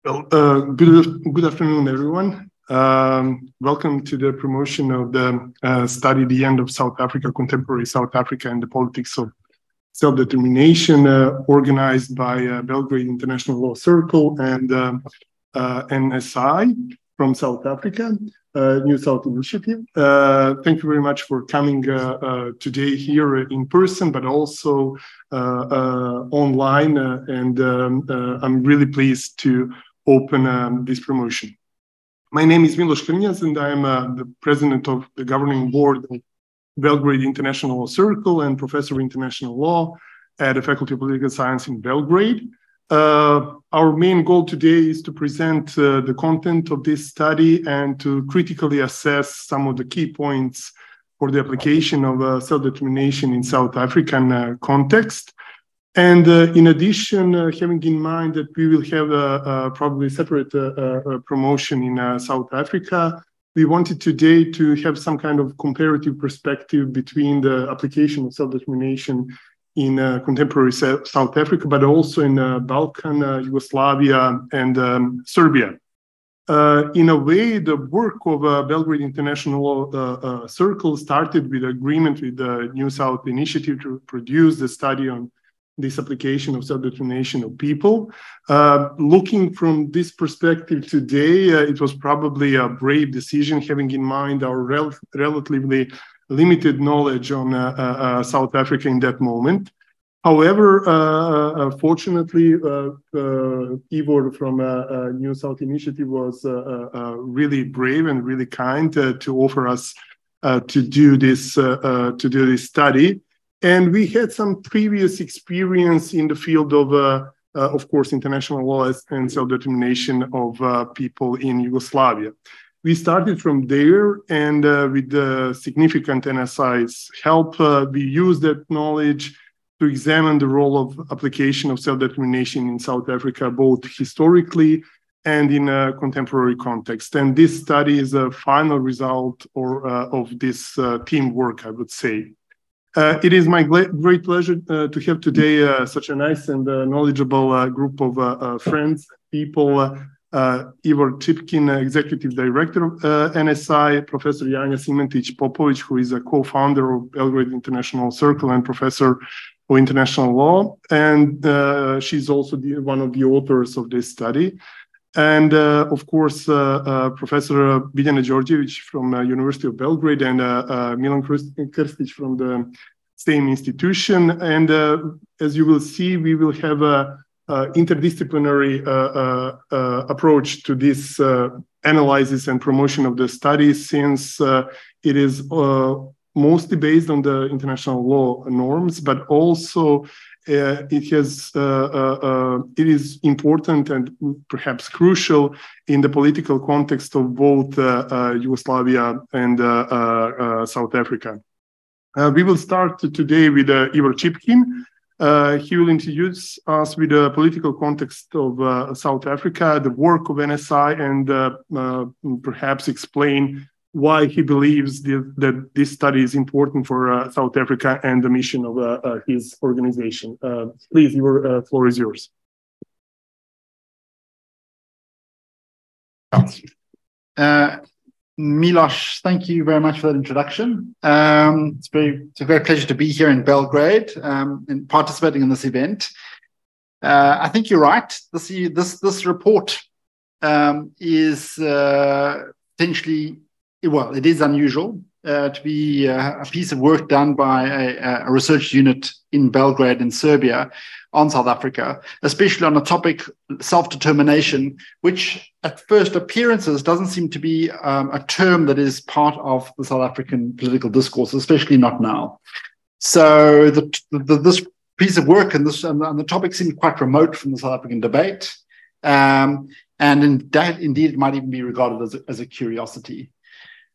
Well, good afternoon, everyone. Welcome to the promotion of the study, The End of South Africa, Contemporary South Africa and the Politics of Self-Determination, organized by Belgrade International Law Circle and NSI from South Africa, New South Initiative. Thank you very much for coming today here in person, but also online. I'm really pleased to open this promotion. My name is Miloš Hrnjaz, and I am the president of the governing board of Belgrade International Law Circle and professor of international law at the Faculty of Political Science in Belgrade. Our main goal today is to present the content of this study and to critically assess some of the key points for the application of self-determination in South African context. And in addition, having in mind that we will have a probably separate promotion in South Africa, we wanted today to have some kind of comparative perspective between the application of self-determination in contemporary South Africa, but also in Balkan, Yugoslavia, and Serbia. In a way, the work of Belgrade International Law Circle started with agreement with the New South Initiative to produce the study on this application of self-determination of people. Looking from this perspective today, it was probably a brave decision, having in mind our relatively limited knowledge on South Africa in that moment. However, fortunately, Ivor from New South Initiative was really brave and really kind to offer us to do this study. And we had some previous experience in the field of course, international law and self-determination of people in Yugoslavia. We started from there, and with the significant NSI's help, we used that knowledge to examine the role of application of self-determination in South Africa, both historically and in a contemporary context. And this study is a final result of this teamwork, I would say. It is my great pleasure to have today such a nice and knowledgeable group of friends, people, Ivor Chipkin, Executive Director of NSI, Professor Janja Simentić-Popović, who is a co-founder of Belgrade International Circle and Professor of International Law, and she's also one of the authors of this study. And of course, Professor Biljana Đorđević from University of Belgrade and Milan Krstić from the same institution. And as you will see, we will have a interdisciplinary approach to this analysis and promotion of the study, since it is mostly based on the international law norms, but also it is important and perhaps crucial in the political context of both Yugoslavia and South Africa. We will start today with Ivor Chipkin. He will introduce us with the political context of South Africa, the work of NSI, and perhaps explain why he believes that this study is important for South Africa and the mission of his organization. Please, your floor is yours. Miloš, thank you very much for that introduction. It's a great pleasure to be here in Belgrade and participating in this event. I think you're right. This report is potentially, well, it is unusual to be a piece of work done by a research unit in Belgrade in Serbia on South Africa, especially on a topic, self-determination, which at first appearances doesn't seem to be a term that is part of the South African political discourse, especially not now. So this piece of work and the topic seemed quite remote from the South African debate. And indeed, it might even be regarded as a curiosity.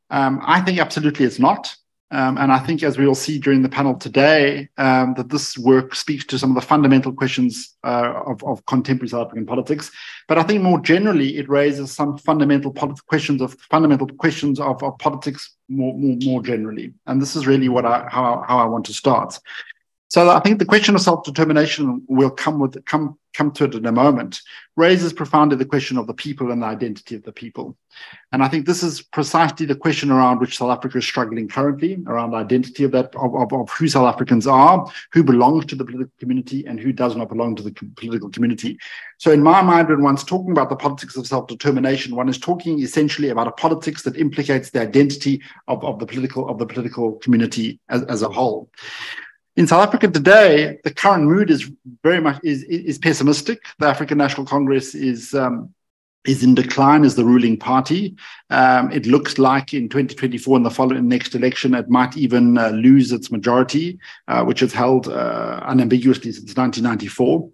I think absolutely it's not. And I think, as we will see during the panel today, that this work speaks to some of the fundamental questions of contemporary South African politics. But I think more generally, it raises some fundamental questions of politics more generally. And this is really how I want to start. So I think the question of self-determination, we'll come to it in a moment, raises profoundly the question of the people and the identity of the people. And I think this is precisely the question around which South Africa is struggling currently, around the identity of who South Africans are, who belongs to the political community and who does not belong to the political community. So in my mind, when one's talking about the politics of self-determination, one is talking essentially about a politics that implicates the identity of the political community as a whole. In South Africa today, the current mood is very much is pessimistic. The African National Congress is in decline as the ruling party. It looks like in 2024, in the next election, it might even lose its majority, which it's held unambiguously since 1994.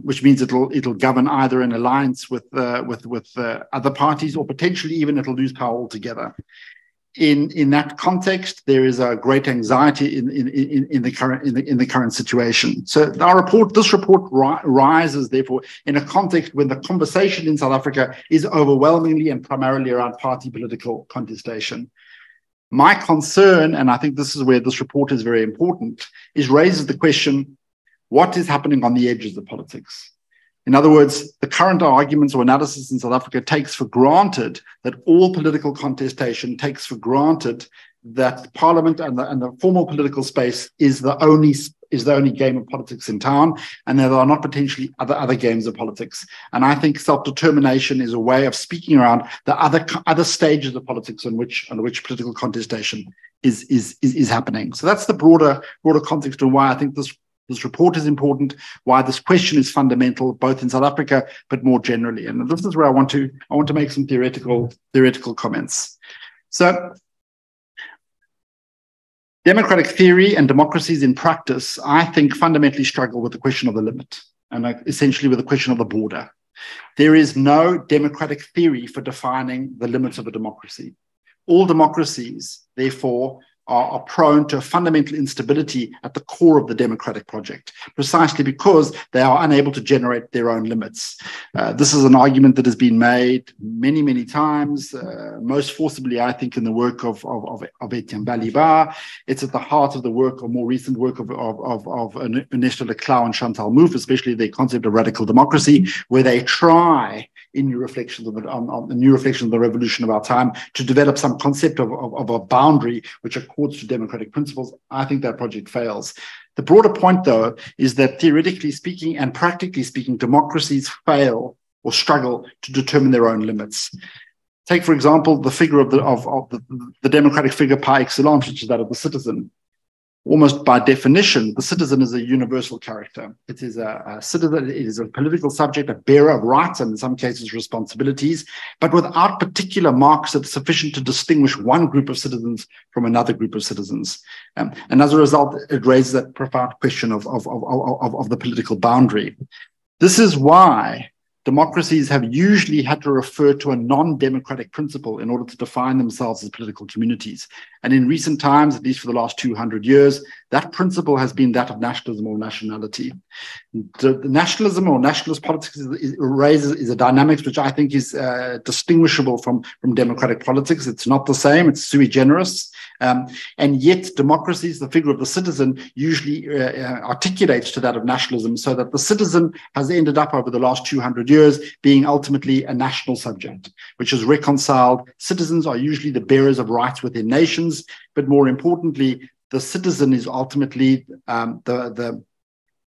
Which means it'll govern either in alliance with other parties, or potentially even it'll lose power altogether. In that context, there is a great anxiety in the current situation. So this report rises, therefore, in a context when the conversation in South Africa is overwhelmingly and primarily around party political contestation. My concern, and I think this is where this report is very important, raises the question: what is happening on the edges of politics? In other words, the current arguments or analysis in South Africa takes for granted that all political contestation takes for granted that Parliament and the formal political space is the only game of politics in town, and there are not potentially other games of politics. And I think self-determination is a way of speaking around the other stages of politics on which political contestation is happening. So that's the broader context of why I think this report is important, why this question is fundamental, both in South Africa, but more generally. And this is where I want to make some theoretical comments. So democratic theory and democracies in practice, I think, fundamentally struggle with the question of the limit and essentially with the question of the border. There is no democratic theory for defining the limits of a democracy. All democracies, therefore, are prone to a fundamental instability at the core of the democratic project, precisely because they are unable to generate their own limits. This is an argument that has been made many, many times, most forcibly, I think, in the work of Etienne Balibar. It's at the heart of the work, or more recent work, of Ernesto Leclau and Chantal Mouffe, especially the concept of radical democracy, where they try, in new reflections of the revolution of our time, to develop some concept of a boundary which accords to democratic principles. I think that project fails. The broader point, though, is that theoretically speaking and practically speaking, democracies fail or struggle to determine their own limits. Take, for example, the figure of the democratic figure par excellence, which is that of the citizen. Almost by definition, the citizen is a universal character. It is a citizen, it is a political subject, a bearer of rights and in some cases responsibilities, but without particular marks that are sufficient to distinguish one group of citizens from another group of citizens. And as a result, it raises that profound question of the political boundary. This is why democracies have usually had to refer to a non-democratic principle in order to define themselves as political communities. And in recent times, at least for the last 200 years, that principle has been that of nationalism or nationality. The nationalism or nationalist politics is a dynamics which I think is distinguishable from democratic politics. It's not the same, it's sui generis. And yet democracies, the figure of the citizen, usually articulates to that of nationalism, so that the citizen has ended up over the last 200 years being ultimately a national subject, which is reconciled. Citizens are usually the bearers of rights within nations, but more importantly, the citizen is ultimately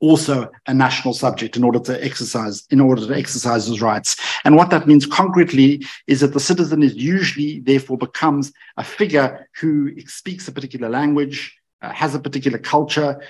also a national subject in order to exercise his rights. And what that means concretely is that the citizen is usually, therefore, becomes a figure who speaks a particular language, has a particular culture,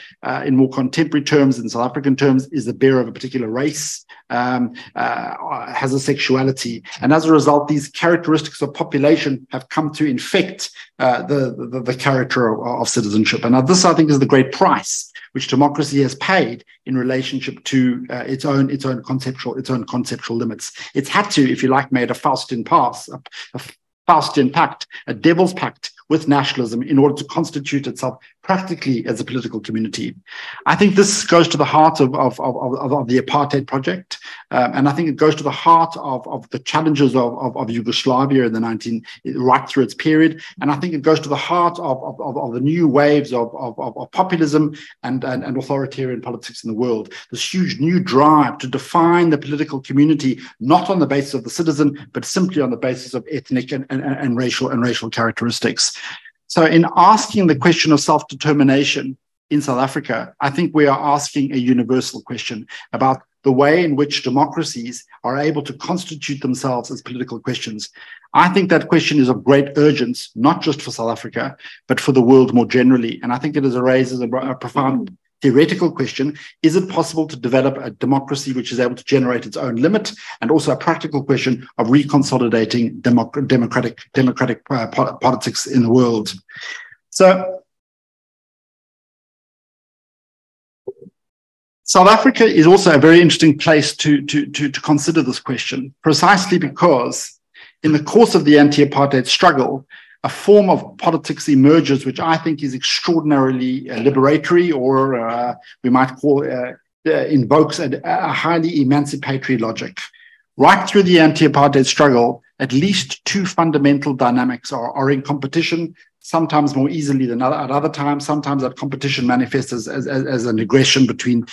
in more contemporary terms, in South African terms, is the bearer of a particular race, has a sexuality. And as a result, these characteristics of population have come to infect the character of citizenship. And this, I think, is the great price which democracy has paid in relationship to its own conceptual limits. It's had to, if you like, made a Faustian pact, a devil's pact with nationalism in order to constitute itself practically as a political community. I think this goes to the heart of the apartheid project, and I think it goes to the heart of the challenges of Yugoslavia in the right through its period, and I think it goes to the heart of the new waves of populism and authoritarian politics in the world. This huge new drive to define the political community not on the basis of the citizen, but simply on the basis of ethnic and racial characteristics. So in asking the question of self-determination in South Africa, I think we are asking a universal question about the way in which democracies are able to constitute themselves as political questions. I think that question is of great urgency, not just for South Africa, but for the world more generally. And I think it raises a profound theoretical question. Is it possible to develop a democracy which is able to generate its own limit? And also a practical question of reconsolidating democratic politics in the world. So South Africa is also a very interesting place to consider this question, precisely because in the course of the anti-apartheid struggle, a form of politics emerges, which I think is extraordinarily liberatory, or we might call invokes a highly emancipatory logic. Right through the anti-apartheid struggle, at least two fundamental dynamics are in competition, sometimes more easily than at other times. Sometimes that competition manifests as an aggression between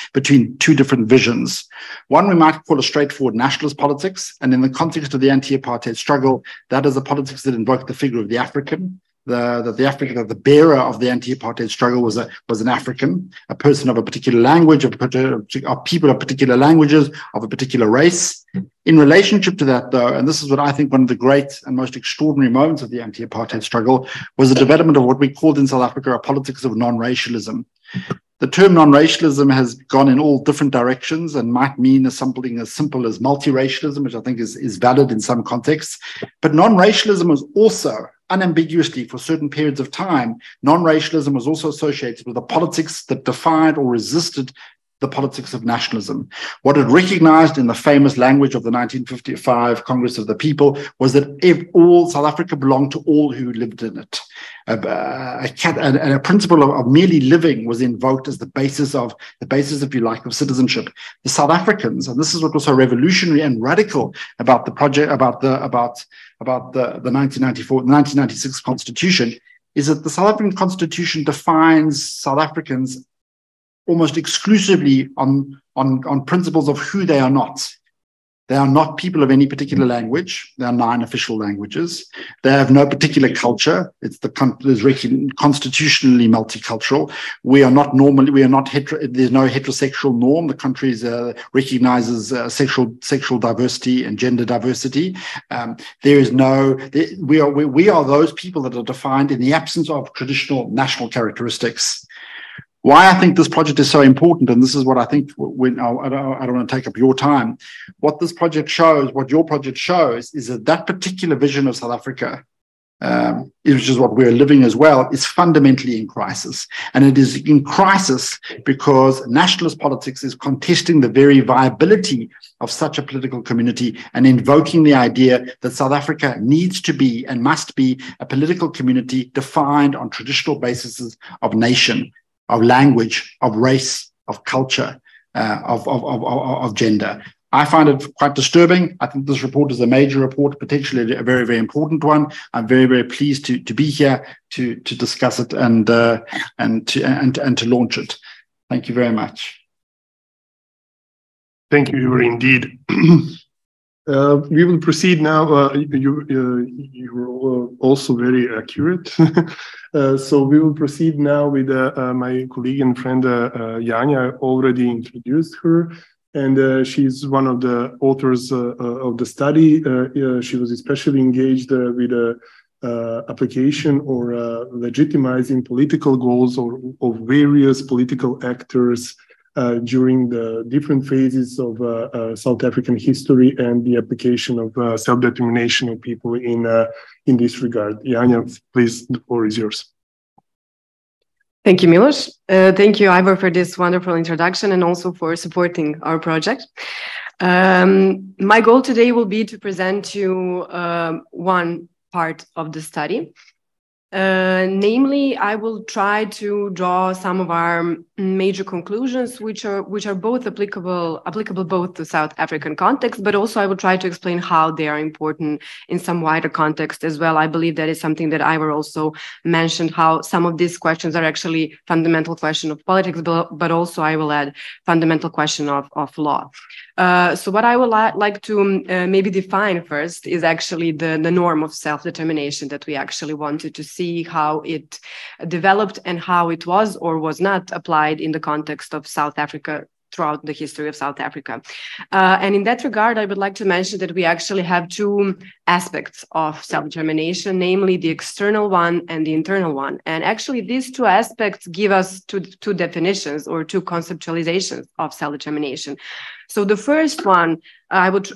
two different visions. One we might call a straightforward nationalist politics, and in the context of the anti-apartheid struggle, that is a politics that invoked the figure of the African. The bearer of the anti-apartheid struggle was an African, a person of a particular language, of people of particular languages, of a particular race. In relationship to that, though, and this is what I think one of the great and most extraordinary moments of the anti-apartheid struggle, was the development of what we called in South Africa a politics of non-racialism. The term non-racialism has gone in all different directions and might mean something as simple as multiracialism, which I think is valid in some contexts. But non-racialism was also unambiguously, for certain periods of time, non-racialism was also associated with a politics that defied or resisted the politics of nationalism. What it recognized in the famous language of the 1955 Congress of the People was that all South Africa belonged to all who lived in it. A principle of merely living was invoked as the basis, if you like, of citizenship. The South Africans, and this is what was so revolutionary and radical about the project, about the 1996 Constitution, is that the South African Constitution defines South Africans almost exclusively on principles of who they are not. They are not people of any particular language. There are 9 official languages. They have no particular culture. It's constitutionally multicultural. There's no heterosexual norm. The country recognizes sexual diversity and gender diversity. We are those people that are defined in the absence of traditional national characteristics. Why I think this project is so important, and this is what I think I don't want to take up your time, what this project shows, what your project shows, is that particular vision of South Africa, which is what we're living as well, is fundamentally in crisis. And it is in crisis because nationalist politics is contesting the very viability of such a political community and invoking the idea that South Africa needs to be and must be a political community defined on traditional bases of nation, of language, of race, of culture, of gender. I find it quite disturbing. I think this report is a major report, potentially a very, very important one. I'm very, very pleased to be here to discuss it and to launch it. Thank you very much. Thank you, Yuri, indeed. We will proceed now. You were also very accurate. So we will proceed now with my colleague and friend, Janja. I already introduced her, and she's one of the authors of the study. She was especially engaged with application or legitimizing political goals of various political actors during the different phases of South African history and the application of self-determination of people in this regard. Janja, please, the floor is yours. Thank you, Miloš. Thank you, Ivor, for this wonderful introduction and also for supporting our project. My goal today will be to present you one part of the study. Namely, I will try to draw some of our major conclusions, which are both applicable both to South African context, but also I will try to explain how they are important in some wider context as well. I believe that is something that Ivor also mentioned, how some of these questions are actually fundamental question of politics, but also I will add fundamental question of law. So what I would like to maybe define first is actually the norm of self-determination that we actually wanted to see how it developed and how it was or was not applied in the context of South Africa throughout the history of South Africa. And in that regard, I would like to mention that we actually have two aspects of self-determination, namely the external one and the internal one. And actually, these two aspects give us two definitions or two conceptualizations of self-determination. So the first one, I would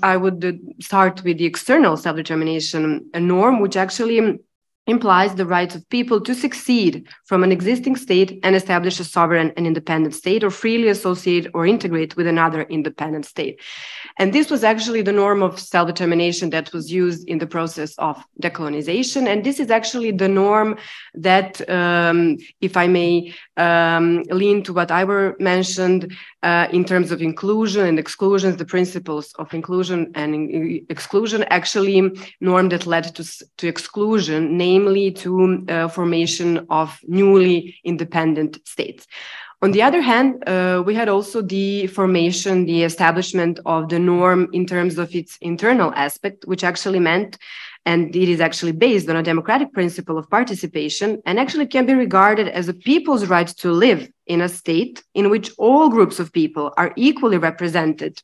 start with the external self-determination norm, which actually implies the rights of people to succeed from an existing state and establish a sovereign and independent state, or freely associate or integrate with another independent state. And this was actually the norm of self-determination that was used in the process of decolonization. And this is actually the norm that, if I may lean to what Ivor mentioned, in terms of inclusion and exclusions, the principles of inclusion and exclusion actually norm that led to exclusion, namely to formation of newly independent states. On the other hand, we had also the establishment of the norm in terms of its internal aspect, which actually meant, and it is actually based on a democratic principle of participation, and actually can be regarded as a people's right to live in a state in which all groups of people are equally represented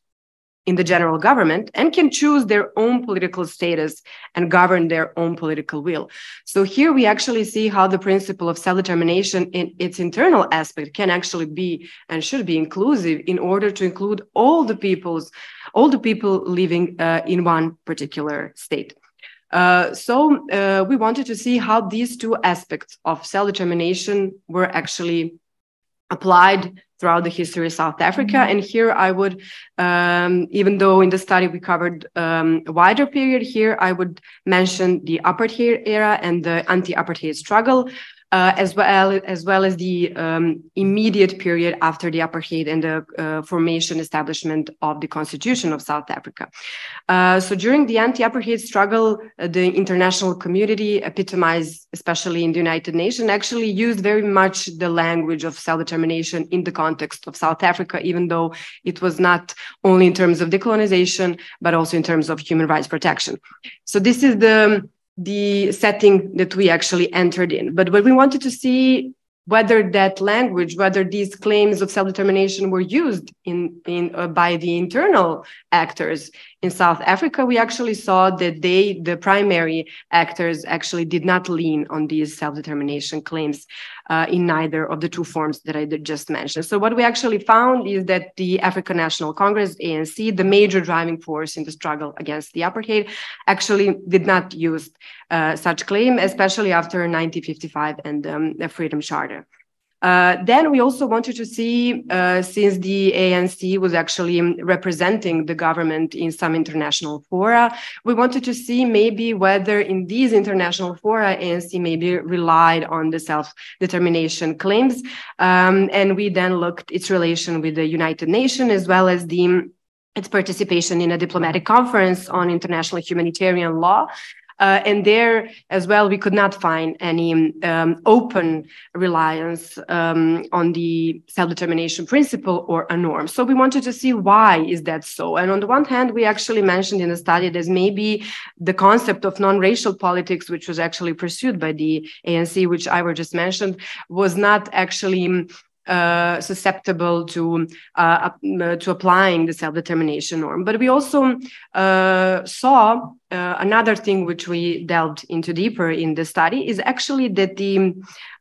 in the general government and can choose their own political status and govern their own political will. So here we actually see how the principle of self-determination in its internal aspect can actually be and should be inclusive in order to include all the people living in one particular state. So we wanted to see how these two aspects of self-determination were actually applied throughout the history of South Africa. And here I would, even though in the study we covered a wider period, here I would mention the apartheid era and the anti-apartheid struggle, as well as the immediate period after the apartheid and the formation establishment of the Constitution of South Africa. So during the anti-apartheid struggle, the international community, epitomized especially in the United Nations, actually used very much the language of self-determination in the context of South Africa, even though it was not only in terms of decolonization, but also in terms of human rights protection. So this is the setting that we actually entered in. But when we wanted to see whether that language, whether these claims of self-determination were used by the internal actors in South Africa, we actually saw that the primary actors actually did not lean on these self-determination claims in neither of the two forms that I just mentioned. So what we actually found is that the African National Congress, ANC, the major driving force in the struggle against the apartheid, actually did not use such claim, especially after 1955 and the Freedom Charter. Then we also wanted to see, since the ANC was actually representing the government in some international fora, we wanted to see maybe whether in these international fora, ANC maybe relied on the self-determination claims. And we then looked its relation with the United Nations, as well as its participation in a diplomatic conference on international humanitarian law. And there as well, we could not find any open reliance on the self-determination principle or a norm. So we wanted to see why is that so. And on the one hand, we actually mentioned in the study that maybe the concept of non-racial politics, which was actually pursued by the ANC, which I just mentioned, was not actually susceptible to applying the self-determination norm. But we also saw another thing which we delved into deeper in the study is actually that the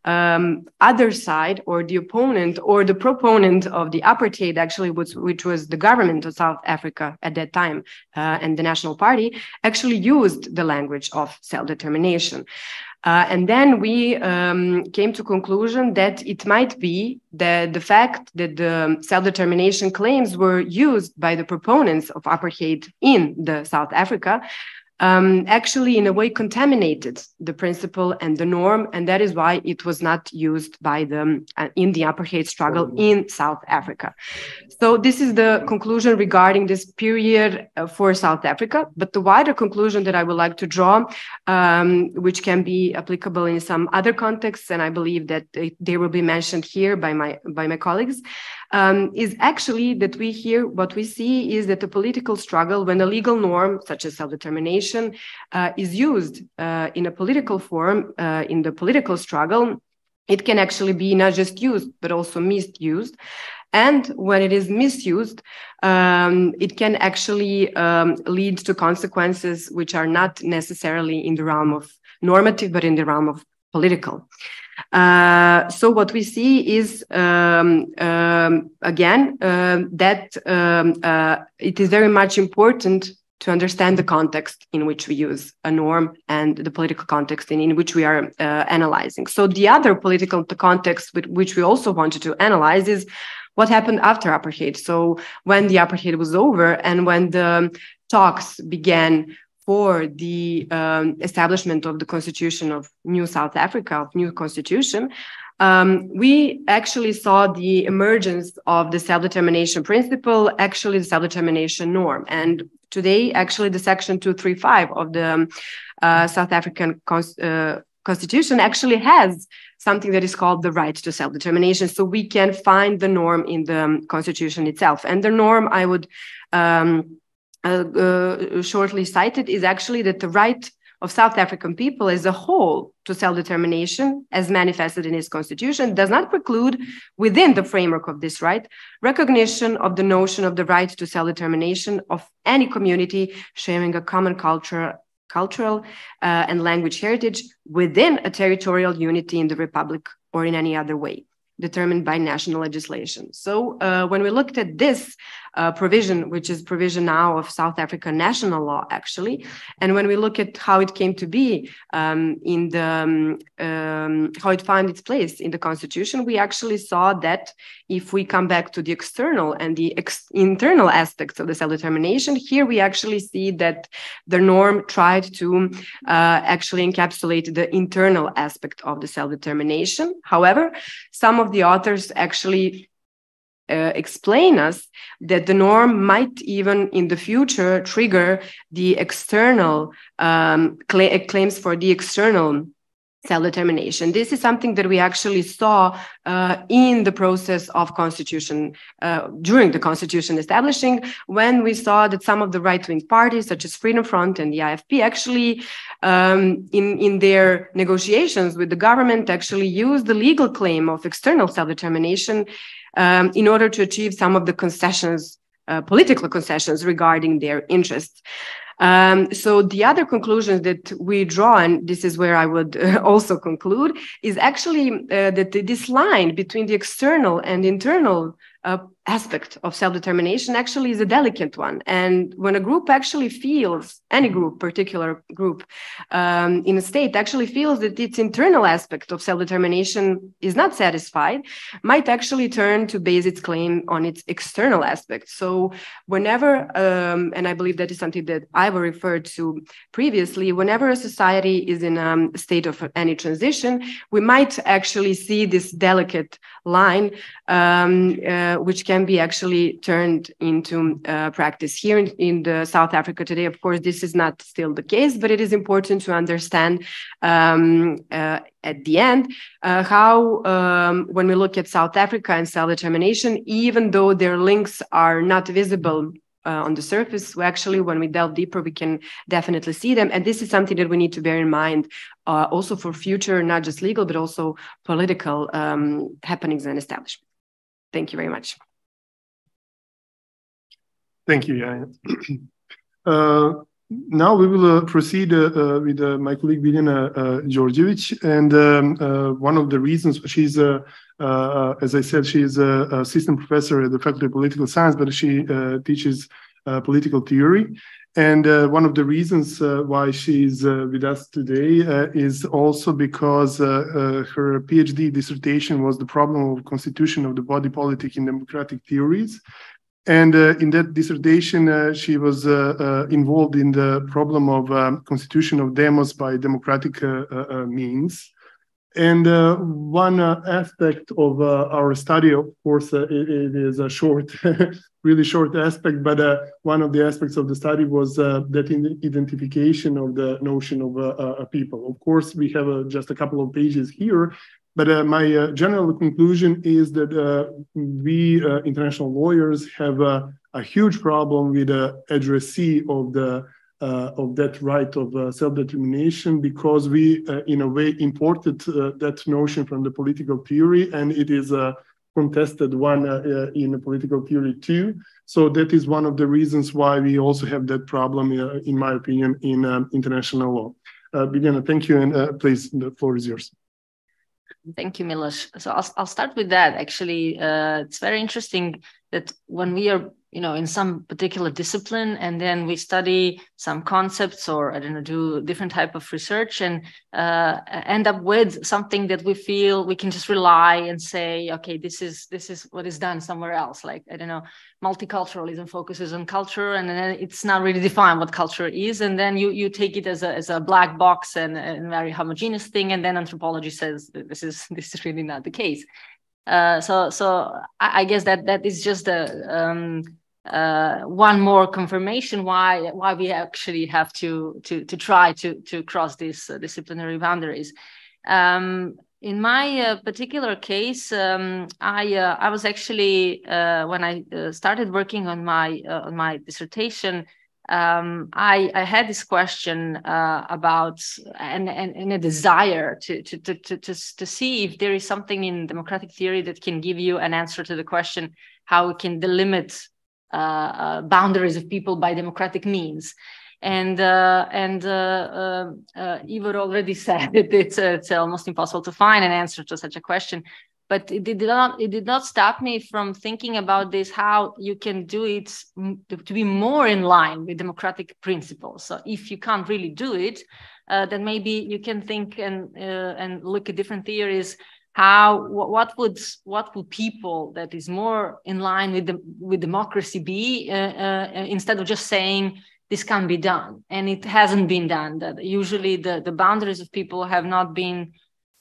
other side, or the opponent or the proponent of the apartheid, actually which was the government of South Africa at that time and the National Party, actually used the language of self-determination. And then we came to conclusion that it might be that the fact that the self-determination claims were used by the proponents of apartheid in the South Africa actually in a way contaminated the principle and the norm, and that is why it was not used by the in the apartheid struggle in South Africa. So this is the conclusion regarding this period for South Africa. But the wider conclusion that I would like to draw, which can be applicable in some other contexts, and I believe that they will be mentioned here by my colleagues, is actually that what we see is that the political struggle, when a legal norm such as self-determination is used in a political form, in the political struggle, it can actually be not just used, but also misused. And when it is misused, it can actually lead to consequences which are not necessarily in the realm of normative, but in the realm of political. So what we see is, again, that it is very much important to understand the context in which we use a norm and the political context in which we are analyzing. So the other political context which we also wanted to analyze is what happened after apartheid. So when the apartheid was over and when the talks began for the establishment of the constitution of New South Africa, of new constitution, we actually saw the emergence of the self-determination principle, actually the self-determination norm. And today, actually, the section 235 of the South African Constitution actually has something that is called the right to self-determination. So we can find the norm in the Constitution itself. And the norm I would shortly cite it is actually that the right of South African people as a whole to self-determination, as manifested in its constitution, does not preclude, within the framework of this right, recognition of the notion of the right to self-determination of any community sharing a common cultural and language heritage within a territorial unity in the Republic or in any other way determined by national legislation. So when we looked at this provision, which is provision now of South African national law, actually, and when we look at how it came to be in the, how it found its place in the Constitution, we actually saw that if we come back to the external and the internal aspects of the self-determination, here we actually see that the norm tried to actually encapsulate the internal aspect of the self-determination. However, some of the authors actually explain us that the norm might even in the future trigger the external claims for the external self-determination. This is something that we actually saw in the process of constitution, during the constitution establishing, when we saw that some of the right-wing parties, such as Freedom Front and the IFP, actually in their negotiations with the government, actually used the legal claim of external self-determination in order to achieve some of the concessions, political concessions regarding their interests. So the other conclusions that we draw, and this is where I would also conclude, is actually that this line between the external and internal aspect of self-determination actually is a delicate one. And when a group actually feels, any group, particular group in a state actually feels that its internal aspect of self-determination is not satisfied, might actually turn to base its claim on its external aspect. So whenever, and I believe that is something that I've referred to previously, whenever a society is in a state of any transition, we might actually see this delicate line, which can be actually turned into practice. Here in the South Africa today, of course, this is not still the case, but it is important to understand at the end how, when we look at South Africa and self-determination, even though their links are not visible on the surface, actually, when we delve deeper, we can definitely see them. And this is something that we need to bear in mind also for future, not just legal, but also political happenings and establishment. Thank you very much. Thank you, Janja. Now we will proceed with my colleague Biljana Đorđević, and one of the reasons she's, as I said, she's an assistant professor at the Faculty of Political Science, but she teaches political theory. And one of the reasons why she's with us today is also because her PhD dissertation was the problem of constitution of the body politic in democratic theories. And in that dissertation, she was involved in the problem of constitution of demos by democratic means. And one aspect of our study, of course, it is a short, really short aspect, but one of the aspects of the study was that in the identification of the notion of a people. Of course, we have just a couple of pages here, but my general conclusion is that we international lawyers have a huge problem with the addressee of that right of self-determination, because we, in a way, imported that notion from the political theory, and it is a contested one in political theory too. So that is one of the reasons why we also have that problem, in my opinion, in international law. Biljana, thank you, and please, the floor is yours. Thank you, Miloš. So I'll start with that. Actually, it's very interesting that when we are, in some particular discipline, and then we study some concepts, or I don't know, do different type of research, and end up with something that we feel we can just rely and say, okay, this is what is done somewhere else. Like, I don't know, multiculturalism focuses on culture, and then it's not really defined what culture is, and then you take it as a black box and a very homogeneous thing, and then anthropology says this is really not the case. So I guess that is just one more confirmation why we actually have to try to cross these disciplinary boundaries. In my particular case, I was actually when I started working on my dissertation, I had this question about and a desire to see if there is something in democratic theory that can give you an answer to the question how we can delimit boundaries of people by democratic means. And Ivor already said that it's almost impossible to find an answer to such a question. But it did not stop me from thinking about this, how you can do it to be more in line with democratic principles. So if you can't really do it, then maybe you can think and look at different theories. What would people that is more in line with democracy be, instead of just saying this can't be done, and it hasn't been done. That usually the boundaries of people have not been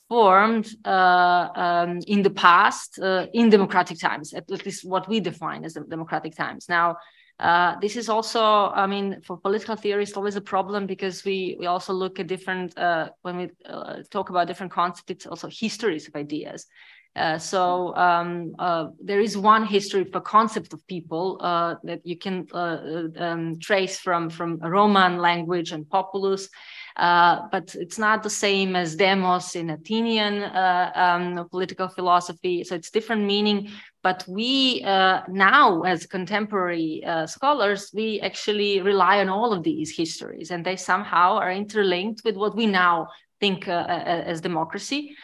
formed in the past in democratic times, at least what we define as democratic times. Now, this is also, I mean, for political theory, it's always a problem, because we also look at different, when we talk about different concepts, it's also histories of ideas. So there is one history for concept of people that you can trace from Roman language and populus, but it's not the same as demos in Athenian political philosophy. So it's different meaning. But we now, as contemporary scholars, we actually rely on all of these histories, and they somehow are interlinked with what we now think as democracy.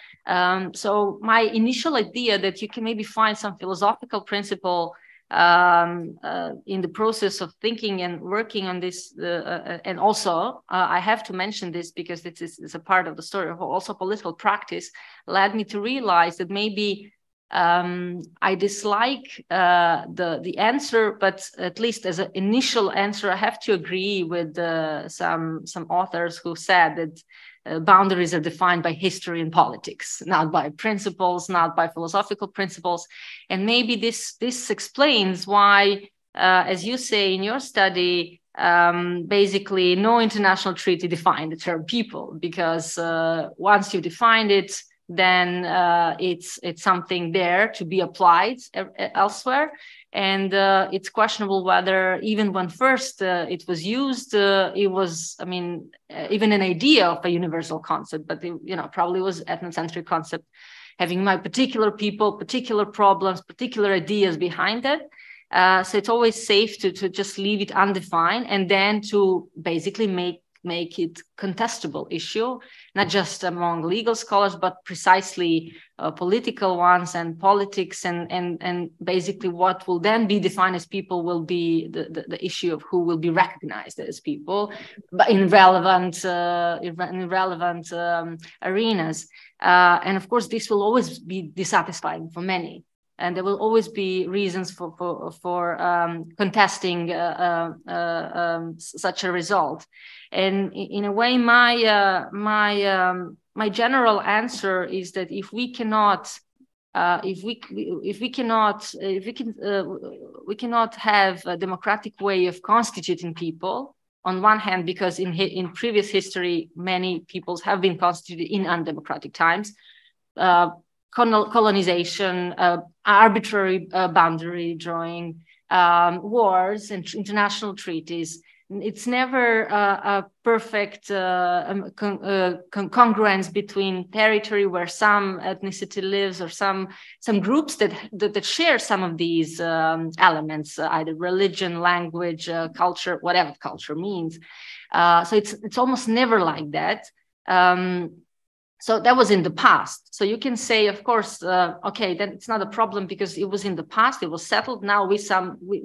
So my initial idea that you can maybe find some philosophical principle in the process of thinking and working on this, and also I have to mention this because it's a part of the story, also political practice led me to realize that maybe I dislike the answer, but at least as an initial answer, I have to agree with some authors who said that boundaries are defined by history and politics, not by principles, not by philosophical principles. And maybe this explains why, as you say in your study, basically no international treaty defined the term people, because once you defined it, then it's something there to be applied elsewhere. And it's questionable whether even when first it was used, it was, I mean, even an idea of a universal concept, but it, probably was ethnocentric concept, having my particular people, particular problems, particular ideas behind it. So it's always safe to just leave it undefined, and then to basically make it contestable issue, not just among legal scholars, but precisely political ones and politics, and basically what will then be defined as people will be the issue of who will be recognized as people, but in relevant arenas. And of course, this will always be dissatisfying for many. and there will always be reasons for contesting such a result. And in a way, my general answer is that if we cannot have a democratic way of constituting people, on one hand, because in previous history, many peoples have been constituted in undemocratic times, colonization, arbitrary boundary drawing, wars and international treaties. It's never a perfect congruence between territory where some ethnicity lives or some groups that share some of these elements, either religion, language, culture, whatever culture means. So it's almost never like that. So that was in the past. So you can say, of course, okay, then it's not a problem because it was in the past, it was settled. Now we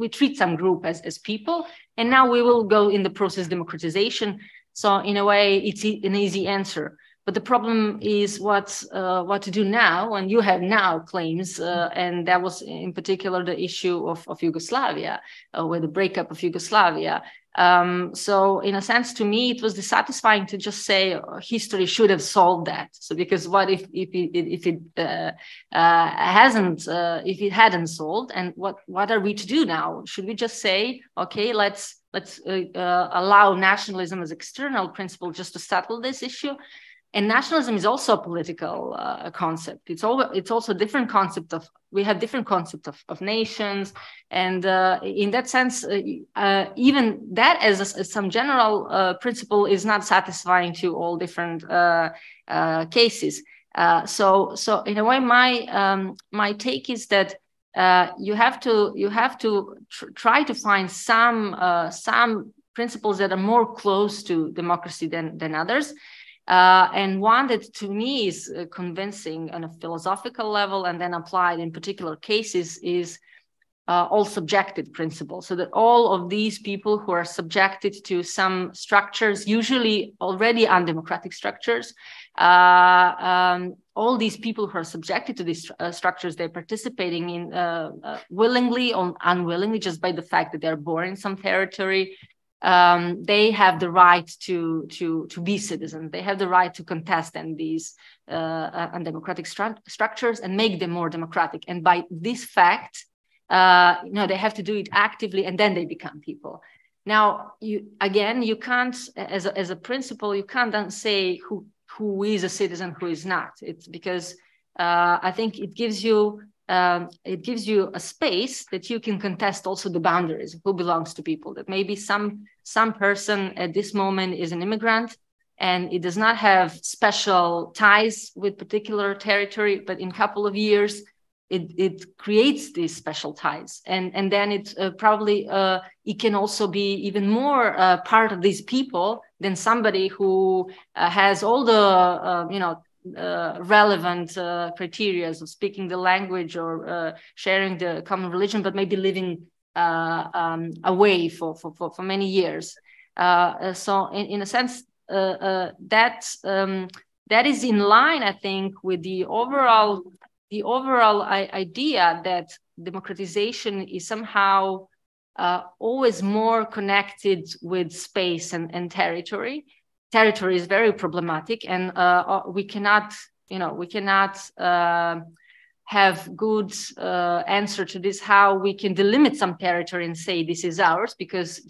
treat some group as people, and now we will go in the process democratization. So in a way, it's an easy answer. But the problem is what to do now, and you have now claims, and that was in particular the issue of Yugoslavia, with the breakup of Yugoslavia. So in a sense, to me, it was dissatisfying to just say history should have solved that. So because what if it hadn't solved, and what are we to do now? Should we just say, okay, let's allow nationalism as external principle just to settle this issue? And nationalism is also a political concept. It's also a different concept we have different concept of nations. And in that sense, even that as some general principle is not satisfying to all different cases. So in a way, my take is that you have to try to find some principles that are more close to democracy than others. And one that to me is convincing on a philosophical level and then applied in particular cases is all subjected principles. So that all of these people who are subjected to some structures, usually already undemocratic structures, all these people who are subjected to these structures, they're participating in willingly or unwillingly, just by the fact that they're born in some territory. They have the right to be citizens. They have the right to contest in these undemocratic structures and make them more democratic. And by this fact, they have to do it actively, and then they become people. Now, you can't, as a principle, you can't then say who is a citizen, who is not. It's because I think it gives you a space that you can contest also the boundaries of who belongs to people. That maybe some person at this moment is an immigrant and it does not have special ties with particular territory, but in a couple of years it creates these special ties, and then it probably it can also be even more part of these people than somebody who has all the relevant criteria of speaking the language or sharing the common religion, but maybe living away for many years. So in a sense, that is in line, I think, with the overall idea that democratization is somehow always more connected with space and territory. Territory is very problematic, and we cannot have good answer to this, how we can delimit some territory and say this is ours, because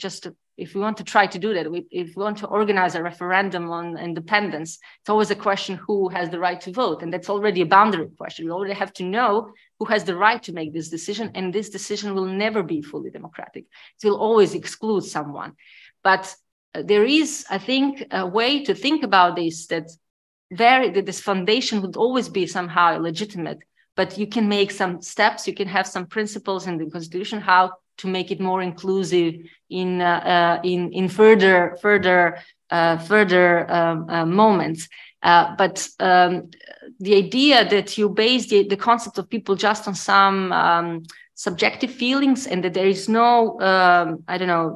if we want to try to do that, if we want to organize a referendum on independence, it's always a question who has the right to vote, and that's already a boundary question. We already have to know who has the right to make this decision, and this decision will never be fully democratic. It will always exclude someone. But there is, I think, a way to think about this that this foundation would always be somehow illegitimate, but you can make some steps, you can have some principles in the Constitution how to make it more inclusive in further moments. But the idea that you base the concept of people just on some subjective feelings, and that there is no,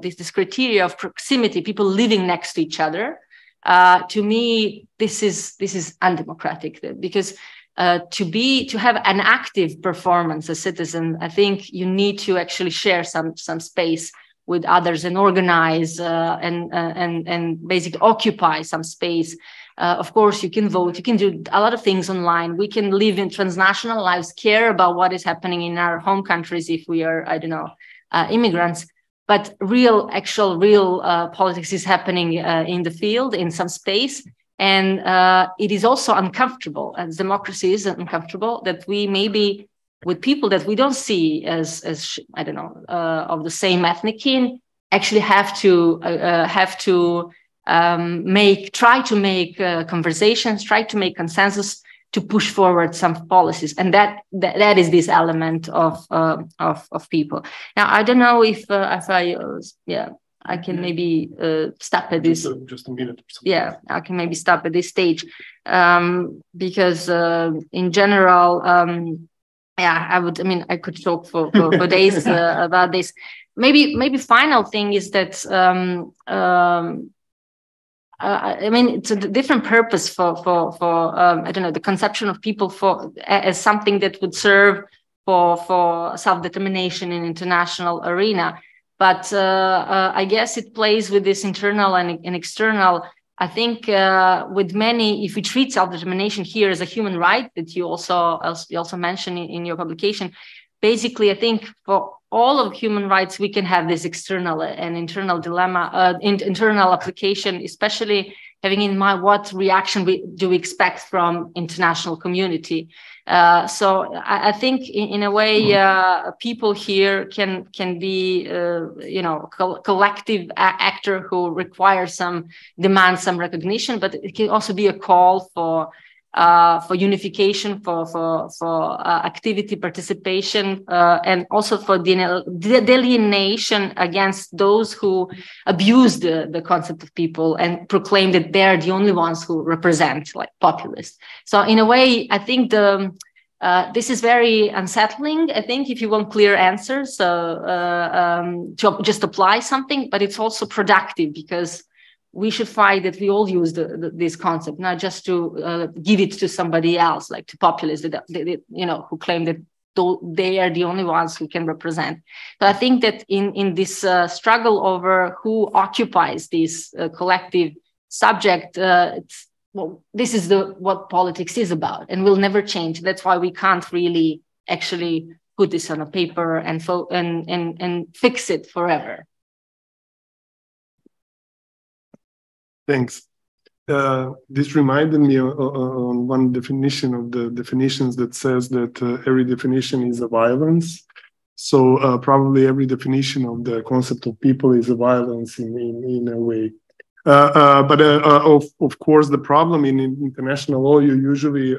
this criteria of proximity, people living next to each other. To me, this is undemocratic, because to have an active performance as citizen, I think you need to actually share some space with others and organize and basically occupy some space. Of course, you can vote, you can do a lot of things online. We can live in transnational lives, care about what is happening in our home countries if we are, I don't know, immigrants. But real politics is happening in the field, in some space. And it is also uncomfortable, as democracy is uncomfortable, that we maybe with people that we don't see as I don't know, of the same ethnic kin, actually have to try to make conversations, try to make consensus to push forward some policies, and that is this element of people. Now, I don't know if I can maybe stop at this. Just a minute. Yeah, I can maybe stop at this stage because in general, I could talk for days about this. Maybe final thing is that it's a different purpose for I don't know, the conception of people as something that would serve for self-determination in international arena. But I guess it plays with this internal and external. I think with many, if we treat self-determination here as a human right that you also mentioned in your publication, basically, I think for all of human rights, we can have this external and internal dilemma, internal application, especially having in mind what reaction do we expect from international community. So I think in a way, people here can be, collective actor who requires demand some recognition, but it can also be a call for unification, for activity, participation, and also for delineation against those who abuse the concept of people and proclaim that they're the only ones who represent, like, populists. So in a way, I think this is very unsettling. I think if you want clear answers, to just apply something, but it's also productive because we should find that we all use this concept, not just to give it to somebody else, like to populists, who claim that they are the only ones who can represent. So I think that in this struggle over who occupies this collective subject, this is what politics is about, and will never change. That's why we can't really actually put this on a paper and fix it forever. Thanks. This reminded me on one definition of the definitions that says that every definition is a violence. So probably every definition of the concept of people is a violence in a way. But of course, the problem in international law, you usually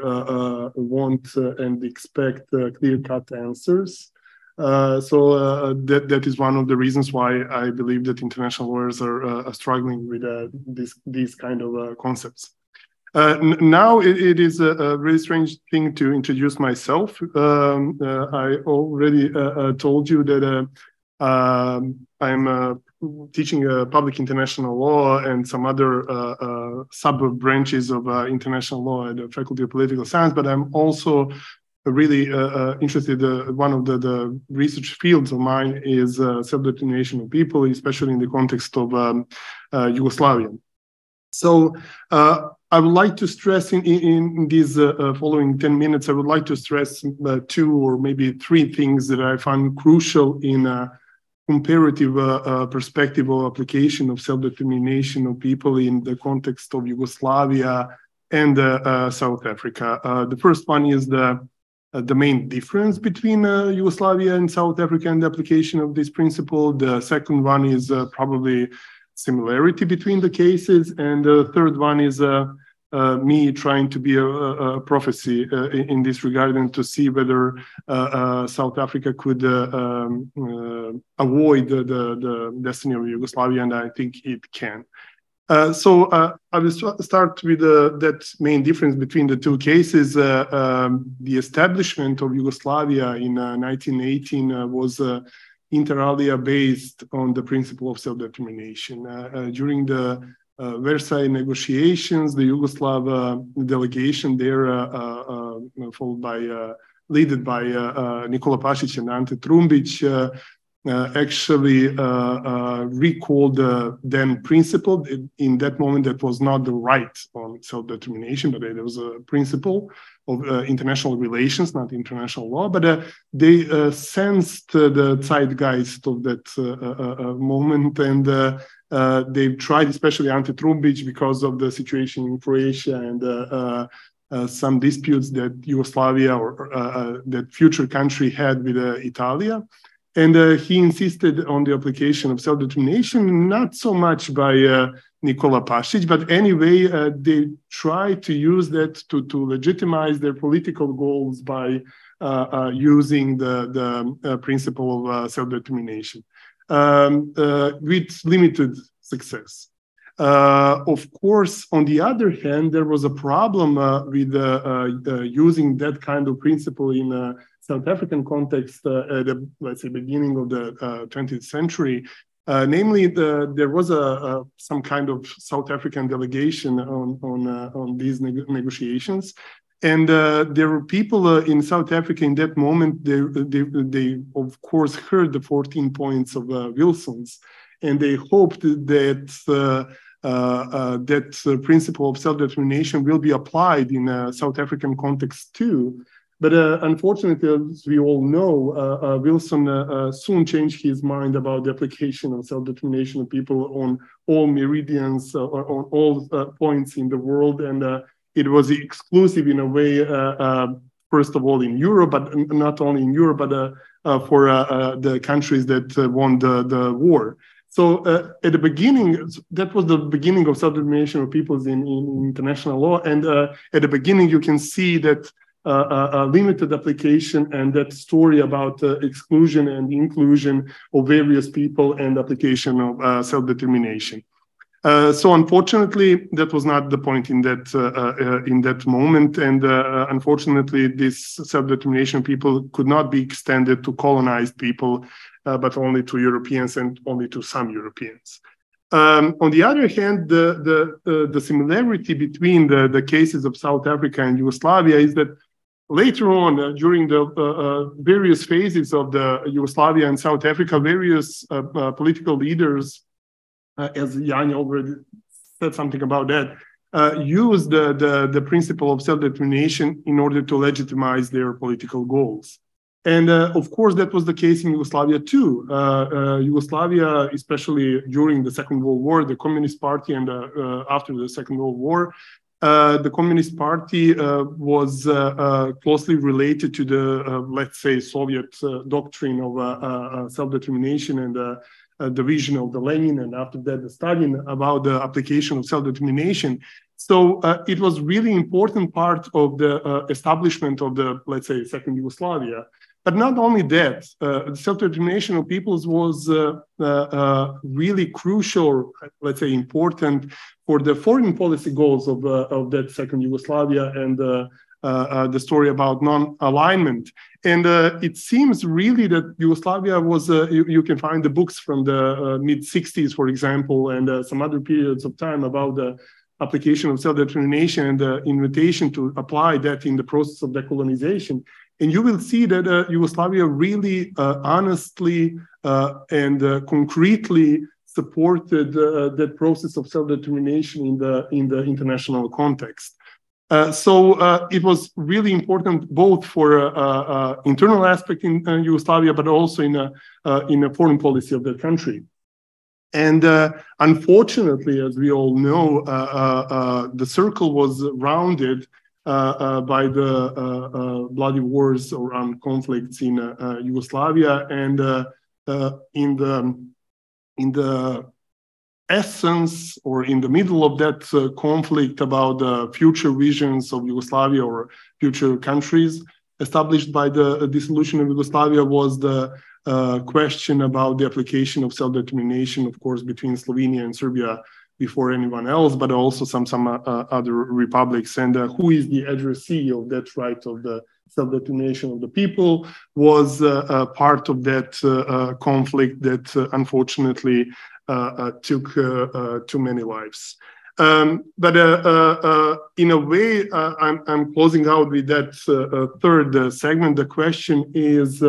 want and expect clear-cut answers. So that is one of the reasons why I believe that international lawyers are struggling with these kind of concepts. Now it is a really strange thing to introduce myself. I already told you that I'm teaching public international law and some other sub-branches of international law at the Faculty of Political Science, but I'm also really interested. One of the research fields of mine is self-determination of people, especially in the context of Yugoslavia. So I would like to stress in these following 10 minutes, I would like to stress 2 or maybe 3 things that I find crucial in a comparative perspective of application of self-determination of people in the context of Yugoslavia and South Africa. The first one is the main difference between Yugoslavia and South Africa and the application of this principle. The second one is probably similarity between the cases. And the third one is me trying to be a prophecy in this regard and to see whether South Africa could avoid the destiny of Yugoslavia, and I think it can. So I will start with that main difference between the 2 cases. The establishment of Yugoslavia in 1918 was inter alia based on the principle of self-determination. During the Versailles negotiations, the Yugoslav delegation there, followed by, led by Nikola Pašić and Ante Trumbić, actually recalled the then principle. In that moment, that was not the right on self-determination, but it was a principle of international relations, not international law. But they sensed the zeitgeist of that moment, and they tried, especially Ante Trumbić, because of the situation in Croatia and some disputes that Yugoslavia or that future country had with Italia. And he insisted on the application of self-determination, not so much by Nikola Pašić, but anyway, they tried to use that to legitimize their political goals by using the principle of self-determination with limited success. Of course, on the other hand, there was a problem with using that kind of principle in South African context at the, let's say, beginning of the 20th century. Namely, there was some kind of South African delegation on these negotiations. And there were people in South Africa in that moment, they of course heard the 14 points of Wilson's, and they hoped that that principle of self-determination will be applied in a South African context too. But unfortunately, as we all know, Wilson soon changed his mind about the application of self-determination of people on all meridians, or on all points in the world. And it was exclusive in a way, first of all, in Europe, but not only in Europe, but for the countries that won the war. So at the beginning, that was the beginning of self-determination of peoples in international law. And at the beginning, you can see that a limited application and that story about exclusion and inclusion of various people and application of self-determination. So unfortunately, that was not the point in that moment. And unfortunately, this self-determination of people could not be extended to colonized people, but only to Europeans and only to some Europeans. On the other hand, the similarity between the cases of South Africa and Yugoslavia is that later on, during the various phases of the Yugoslavia and South Africa, various political leaders, as Jan already said something about that, used the principle of self-determination in order to legitimize their political goals. And of course, that was the case in Yugoslavia too. Yugoslavia, especially during the Second World War, the Communist Party, and after the Second World War, the Communist Party was closely related to the, let's say, Soviet doctrine of self-determination and the vision of the Lenin, and after that, the Stalin, about the application of self-determination. So it was really important part of the establishment of the, let's say, Second Yugoslavia. But not only that, self-determination of peoples was really crucial, let's say, important for the foreign policy goals of that Second Yugoslavia and the story about non-alignment. And it seems really that Yugoslavia was, you can find the books from the mid-60s, for example, and some other periods of time about the application of self-determination and the invitation to apply that in the process of decolonization. And you will see that Yugoslavia really honestly and concretely supported that process of self-determination in the international context. So it was really important both for internal aspect in Yugoslavia, but also in a foreign policy of that country. And unfortunately, as we all know, the circle was rounded by the bloody wars or armed conflicts in Yugoslavia, and in the essence or in the middle of that conflict about the future visions of Yugoslavia or future countries established by the dissolution of Yugoslavia was the question about the application of self-determination, of course, between Slovenia and Serbia before anyone else, but also some other republics, and who is the addressee of that right of the self-determination of the people was part of that conflict that unfortunately took too many lives. But in a way, I'm closing out with that third segment. The question is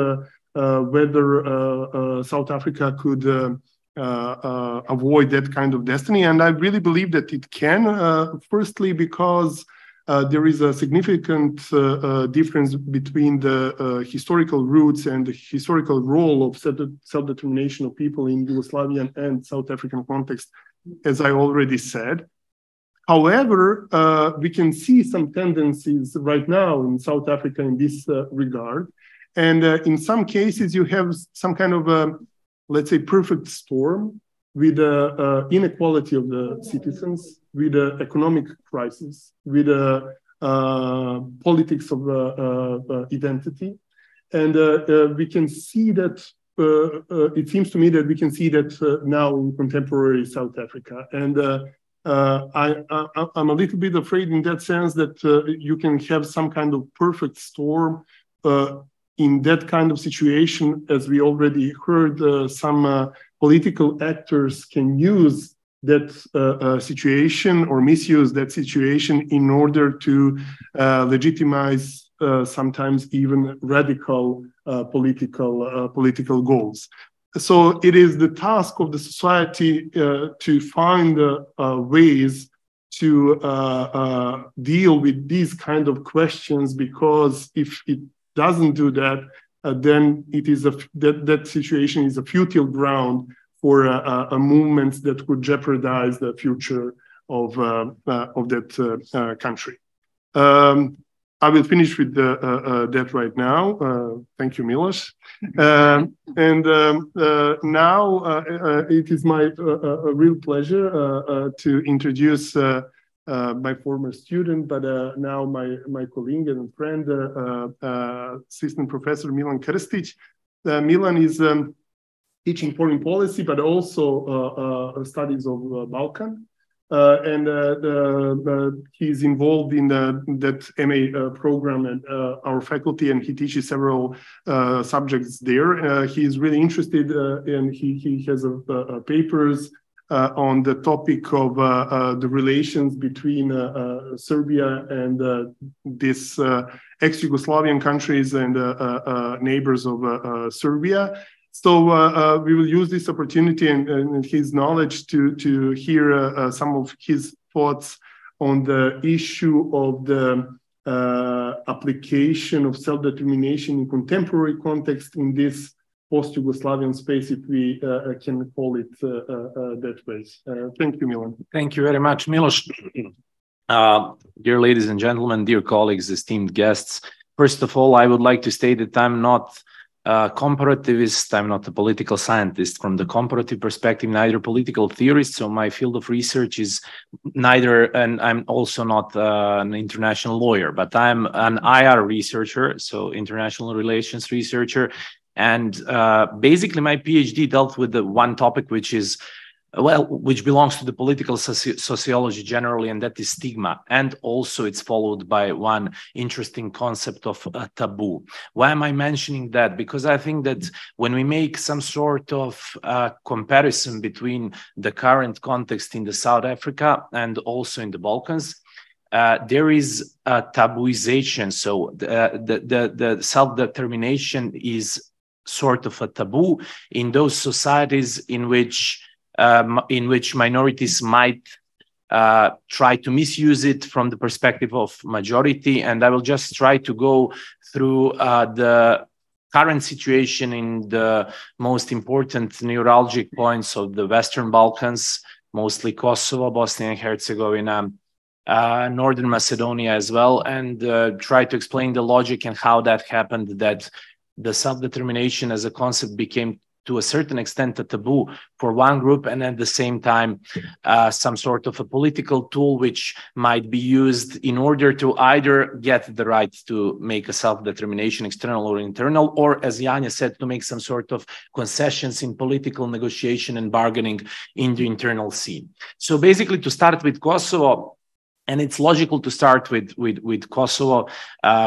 whether South Africa could avoid that kind of destiny. And I really believe that it can, firstly, because there is a significant difference between the historical roots and the historical role of self-determination of people in Yugoslavian and South African context, as I already said. However, we can see some tendencies right now in South Africa in this regard. And in some cases, you have some kind of, let's say, perfect storm with inequality of the citizens, with economic crisis, with politics of identity. And we can see that, it seems to me that we can see that now in contemporary South Africa. And I'm a little bit afraid in that sense that you can have some kind of perfect storm in that kind of situation. As we already heard, some political actors can use that situation or misuse that situation in order to legitimize sometimes even radical political goals. So it is the task of the society to find ways to deal with these kind of questions, because if it doesn't do that, then it is that situation is a futile ground for a movement that could jeopardize the future of that country. I will finish with that right now. Thank you, Miloš. Now it is my real pleasure to introduce my former student, but now my colleague and friend, assistant professor Milan Krstić. Milan is teaching foreign policy, but also studies of Balkan. He's involved in that MA program at our faculty, and he teaches several subjects there. He's really interested and he has papers on the topic of the relations between Serbia and these ex-Yugoslavian countries and neighbors of Serbia. So we will use this opportunity and his knowledge to hear some of his thoughts on the issue of the application of self-determination in contemporary context in this post-Yugoslavian space, if we can call it that way. Thank you, Milan. Thank you very much, Miloš. Dear ladies and gentlemen, dear colleagues, esteemed guests, first of all, I would like to state that I'm not comparativist, I'm not a political scientist from the comparative perspective, neither political theorist, so my field of research is neither, and I'm also not an international lawyer, but I'm an IR researcher, so international relations researcher, and basically my PhD dealt with the one topic which is, well, which belongs to the political sociology generally, and that is stigma. And also it's followed by one interesting concept of taboo. Why am I mentioning that? Because I think that when we make some sort of comparison between the current context in the South Africa and also in the Balkans, there is a tabooization. So the self-determination is sort of a taboo in those societies in which minorities might try to misuse it from the perspective of majority. And I will just try to go through the current situation in the most important neuralgic points of the Western Balkans, mostly Kosovo, Bosnia and Herzegovina, Northern Macedonia as well, and try to explain the logic and how that happened, that the self-determination as a concept became to a certain extent a taboo for one group, and at the same time some sort of a political tool which might be used in order to either get the right to make a self-determination, external or internal, or as Janja said, to make some sort of concessions in political negotiation and bargaining in the internal scene. So basically, to start with Kosovo, and it's logical to start with Kosovo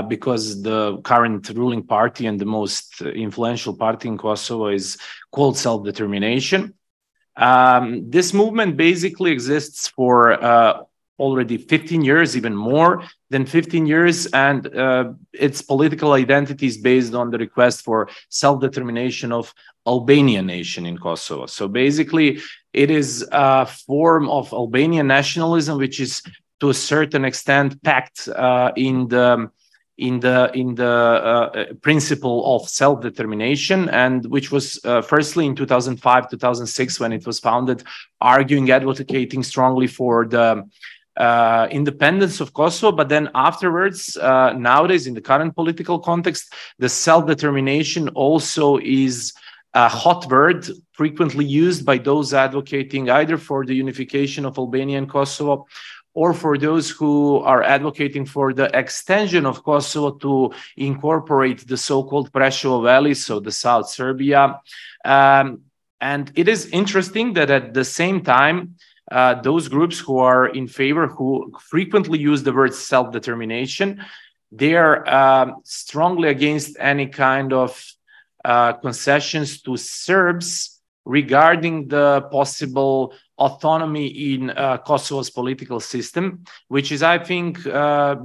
because the current ruling party and the most influential party in Kosovo is called Self-Determination. This movement basically exists for already 15 years, even more than 15 years, and its political identity is based on the request for self-determination of Albanian nation in Kosovo. So basically, it is a form of Albanian nationalism, which is to a certain extent packed in the principle of self-determination, and which was firstly in 2005-2006 when it was founded, arguing, advocating strongly for the independence of Kosovo. But then afterwards, nowadays in the current political context, the self-determination also is a hot word frequently used by those advocating either for the unification of Albania and Kosovo, or for those who are advocating for the extension of Kosovo to incorporate the so-called Preševo Valley, so the South Serbia. And it is interesting that at the same time, those groups who are in favor, who frequently use the word self-determination, they are strongly against any kind of concessions to Serbs regarding the possible autonomy in Kosovo's political system, which is, I think,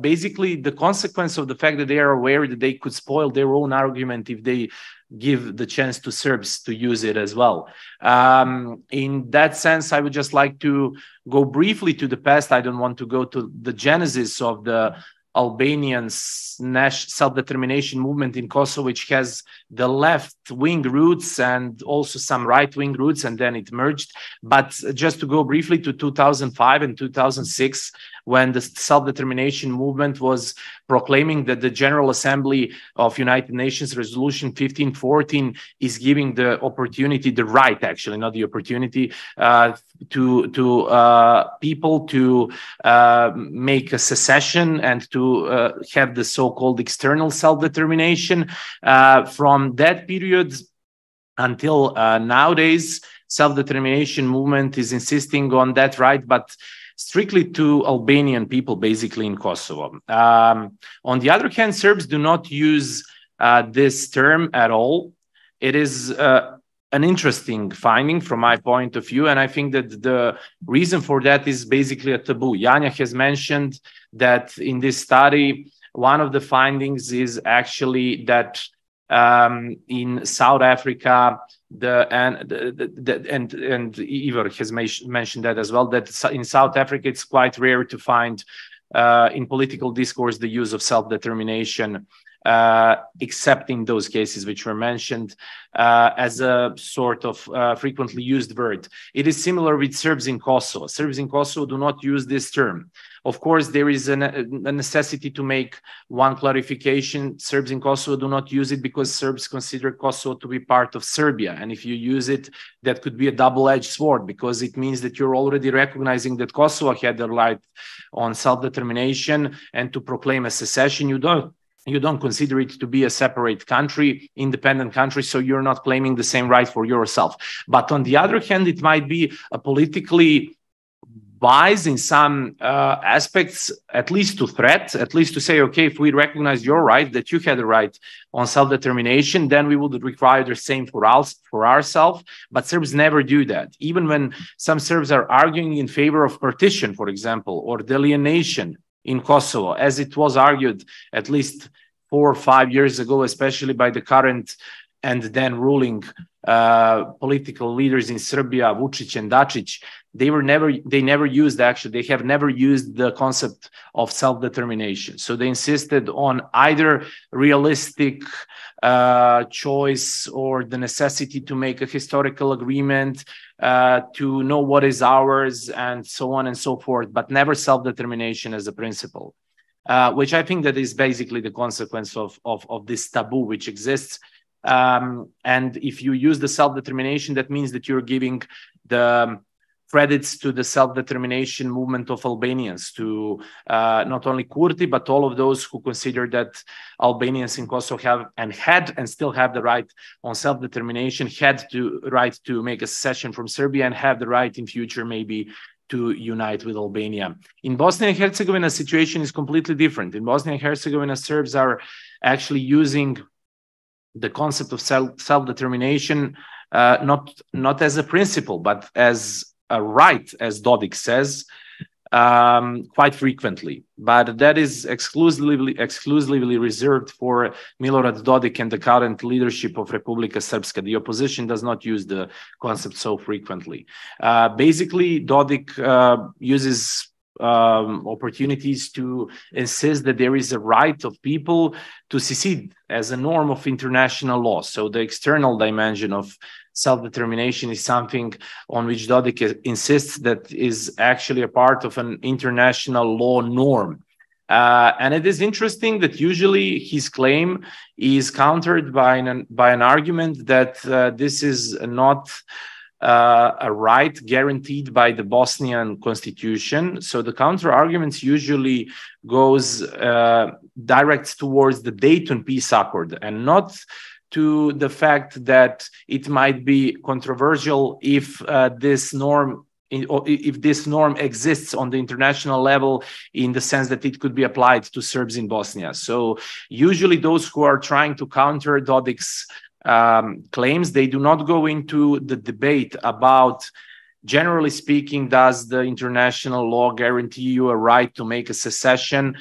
basically the consequence of the fact that they are aware that they could spoil their own argument if they give the chance to Serbs to use it as well. In that sense, I would just like to go briefly to the past. I don't want to go to the genesis of the Albanian self-determination movement in Kosovo, which has the left-wing roots and also some right-wing roots, and then it merged. But just to go briefly to 2005 and 2006, when the self-determination movement was proclaiming that the General Assembly of United Nations Resolution 1514 is giving the opportunity, the right actually, not the opportunity, to people to make a secession and to have the so-called external self-determination. From that period until nowadays, self-determination movement is insisting on that right, but strictly to Albanian people, basically in Kosovo. On the other hand, Serbs do not use this term at all. It is an interesting finding from my point of view, and I think that the reason for that is basically a taboo. Janja has mentioned that in this study, one of the findings is actually that in South Africa, and Ivar has mentioned that as well, that in South Africa it's quite rare to find in political discourse the use of self-determination, except in those cases which were mentioned as a sort of frequently used word. It is similar with Serbs in Kosovo. Serbs in Kosovo do not use this term. Of course, there is a necessity to make one clarification. Serbs in Kosovo do not use it because Serbs consider Kosovo to be part of Serbia. And if you use it, that could be a double-edged sword, because it means that you're already recognizing that Kosovo had the right on self-determination, and to proclaim a secession, you don't consider it to be a separate country, independent country, so you're not claiming the same right for yourself. But on the other hand, it might be a politically wise in some aspects, at least to threat, at least to say, okay, if we recognize your right, that you had a right on self-determination, then we would require the same for ourselves. But Serbs never do that. Even when some Serbs are arguing in favor of partition, for example, or delineation in Kosovo, as it was argued at least 4 or 5 years ago, especially by the current and then ruling political leaders in Serbia, Vučić and Dačić, they never used the concept of self-determination. So they insisted on either realistic choice or the necessity to make a historical agreement, to know what is ours, and so on and so forth, but never self-determination as a principle, which I think that is basically the consequence of this taboo which exists. And if you use the self-determination, that means that you're giving the credits to the self-determination movement of Albanians, to not only Kurti, but all of those who consider that Albanians in Kosovo have and had and still have the right on self-determination, had the right to make a secession from Serbia, and have the right in future maybe to unite with Albania. In Bosnia and Herzegovina, the situation is completely different. In Bosnia and Herzegovina, Serbs are actually using the concept of self-determination not as a principle, but as a right, as Dodik says, quite frequently. But that is exclusively reserved for Milorad Dodik and the current leadership of Republika Srpska. The opposition does not use the concept so frequently. Basically, Dodik uses opportunities to insist that there is a right of people to secede as a norm of international law. So the external dimension of self-determination is something on which Dodik insists that is actually a part of an international law norm. And it is interesting that usually his claim is countered by an argument that this is not a right guaranteed by the Bosnian constitution. So the counter arguments usually goes direct towards the Dayton Peace Accord and not to the fact that it might be controversial if this norm exists on the international level, in the sense that it could be applied to Serbs in Bosnia. So usually those who are trying to counter Dodik's claims, they do not go into the debate about, generally speaking, does the international law guarantee you a right to make a secession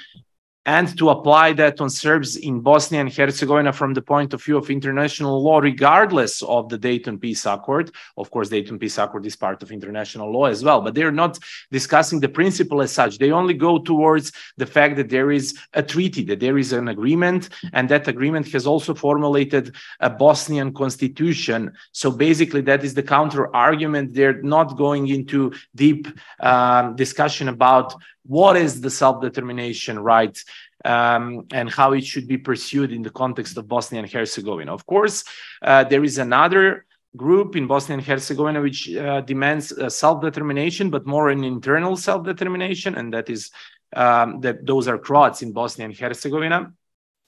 and to apply that on Serbs in Bosnia and Herzegovina from the point of view of international law, regardless of the Dayton Peace Accord. Of course, Dayton Peace Accord is part of international law as well, but they're not discussing the principle as such. They only go towards the fact that there is a treaty, that there is an agreement, and that agreement has also formulated a Bosnian constitution. So basically, that is the counter argument. They're not going into deep discussion about what is the self-determination right and how it should be pursued in the context of Bosnia and Herzegovina. Of course, there is another group in Bosnia and Herzegovina which demands self-determination, but more an internal self-determination, and that is that those are Croats in Bosnia and Herzegovina.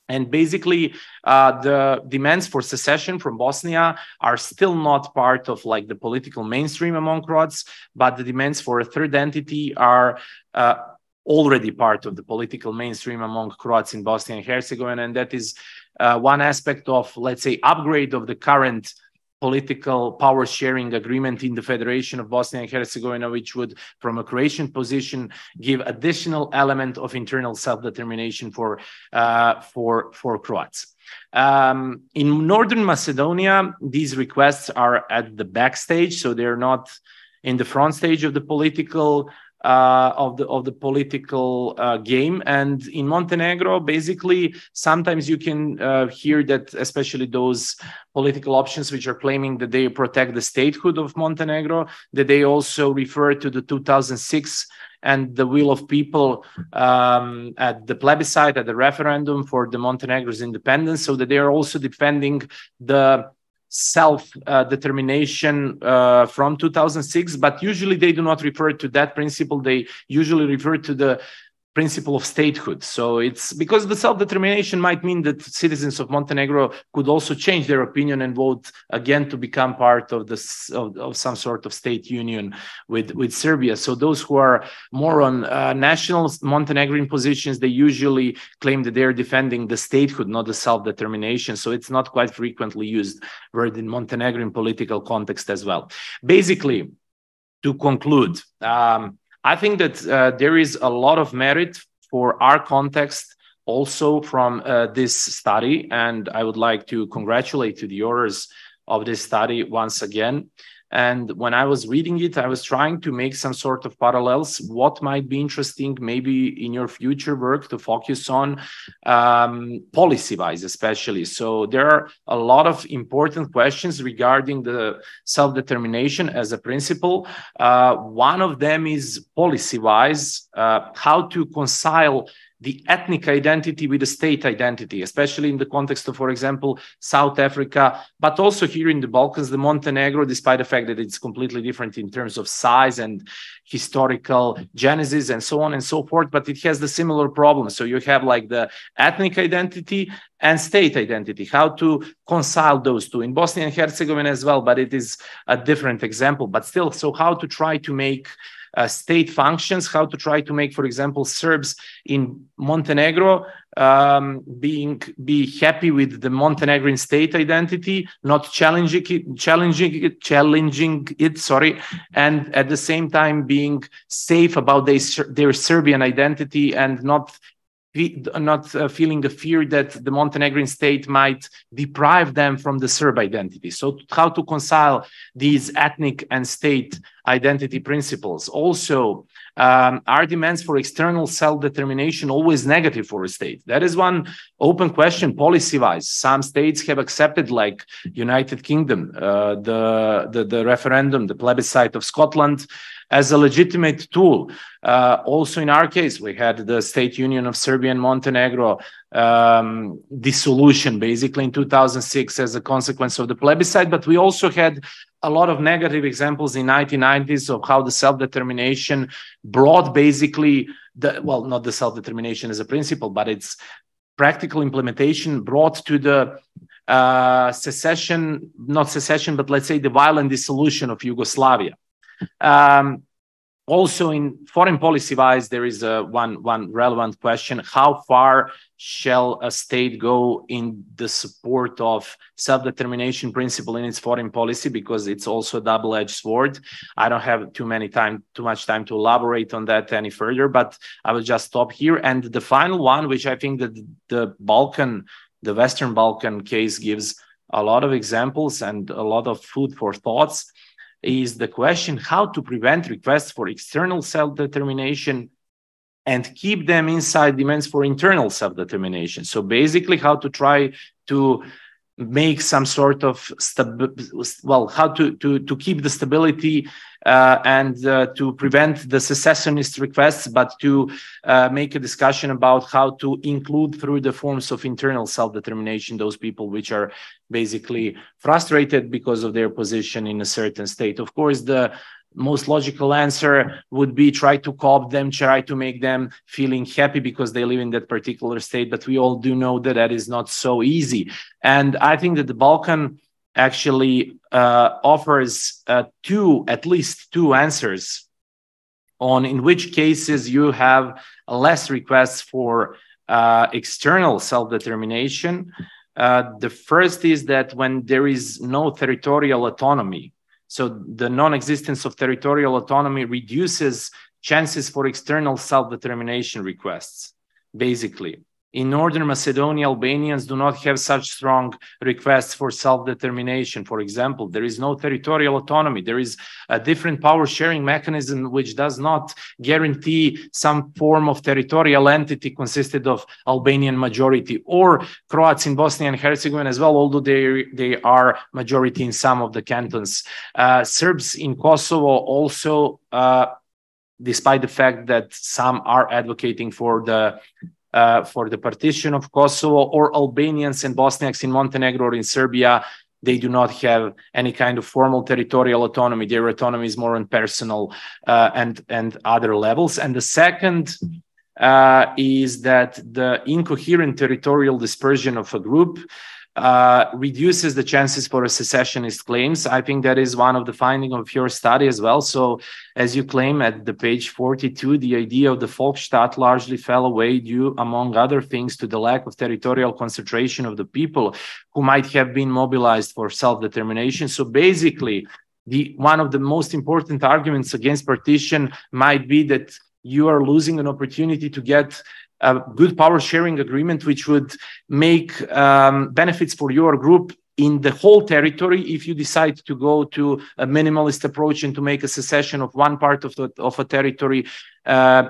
And basically, the demands for secession from Bosnia are still not part of like the political mainstream among Croats, but the demands for a third entity are already part of the political mainstream among Croats in Bosnia and Herzegovina. And that is one aspect of, let's say, upgrade of the current political power sharing agreement in the Federation of Bosnia and Herzegovina, which would, from a Croatian position, give additional element of internal self-determination for Croats. In Northern Macedonia, these requests are at the backstage, so they're not in the front stage of the political game. And in Montenegro, basically, sometimes you can hear that, especially those political options which are claiming that they protect the statehood of Montenegro, that they also refer to the 2006 and the will of people at the plebiscite, at the referendum for the Montenegro's independence, so that they are also defending the self-determination from 2006, but usually they do not refer to that principle. They usually refer to the principle of statehood. So it's because the self-determination might mean that citizens of Montenegro could also change their opinion and vote again to become part of this of some sort of state union with Serbia. So those who are more on national Montenegrin positions, they usually claim that they're defending the statehood, not the self-determination. So it's not quite frequently used word in Montenegrin political context as well. Basically, to conclude, I think that there is a lot of merit for our context also from this study, and I would like to congratulate to the authors of this study once again. And when I was reading it, I was trying to make some sort of parallels, what might be interesting maybe in your future work to focus on policy-wise especially. So there are a lot of important questions regarding the self-determination as a principle. One of them is policy-wise, how to reconcile the ethnic identity with the state identity, especially in the context of, for example, South Africa, but also here in the Balkans, the Montenegro, despite the fact that it's completely different in terms of size and historical genesis and so on and so forth, but it has the similar problem. So you have like the ethnic identity and state identity, how to reconcile those two in Bosnia and Herzegovina as well, but it is a different example, but still, so how to try to make state functions, how to try to make, for example, Serbs in Montenegro be happy with the Montenegrin state identity, not challenging it, sorry, and at the same time being safe about their Serbian identity and not feeling a fear that the Montenegrin state might deprive them from the Serb identity. So how to reconcile these ethnic and state identity principles. Also, are demands for external self-determination always negative for a state? That is one open question policy-wise. Some states have accepted, like United Kingdom, the referendum, the plebiscite of Scotland, as a legitimate tool. Also in our case, we had the State Union of Serbia and Montenegro dissolution basically in 2006 as a consequence of the plebiscite, but we also had a lot of negative examples in 1990s of how the self-determination brought basically not the self-determination as a principle, but its practical implementation brought to the not secession, but let's say the violent dissolution of Yugoslavia. Also in foreign policy wise, there is one relevant question: how far shall a state go in the support of self-determination principle in its foreign policy? Because it's also a double-edged sword. I don't have too much time to elaborate on that any further, but I will just stop here. And the final one, which I think that the Western Balkan case gives a lot of examples and a lot of food for thoughts, is the question how to prevent requests for external self-determination and keep them inside demands for internal self-determination. So basically how to try to make some sort of how to keep the stability and to prevent the secessionist requests, but to make a discussion about how to include through the forms of internal self-determination those people which are basically frustrated because of their position in a certain state. Of course, the most logical answer would be try to cope them, try to make them feeling happy because they live in that particular state. But we all do know that that is not so easy. And I think that the Balkan actually offers at least two answers on in which cases you have less requests for external self-determination. The first is that when there is no territorial autonomy, so the non-existence of territorial autonomy reduces chances for external self-determination requests. Basically, in Northern Macedonia, Albanians do not have such strong requests for self-determination. For example, there is no territorial autonomy. There is a different power sharing mechanism which does not guarantee some form of territorial entity consisted of Albanian majority, or Croats in Bosnia and Herzegovina as well, although they are majority in some of the cantons. Serbs in Kosovo also, despite the fact that some are advocating for the partition of Kosovo, or Albanians and Bosniaks in Montenegro or in Serbia, they do not have any kind of formal territorial autonomy. Their autonomy is more on personal and other levels. And the second is that the incoherent territorial dispersion of a group reduces the chances for a secessionist claims. I think that is one of the findings of your study as well. So as you claim at the page 42, the idea of the Volksstaat largely fell away due, among other things, to the lack of territorial concentration of the people who might have been mobilized for self-determination. So basically, one of the most important arguments against partition might be that you are losing an opportunity to get a good power sharing agreement, which would make benefits for your group in the whole territory if you decide to go to a minimalist approach and to make a secession of one part of a territory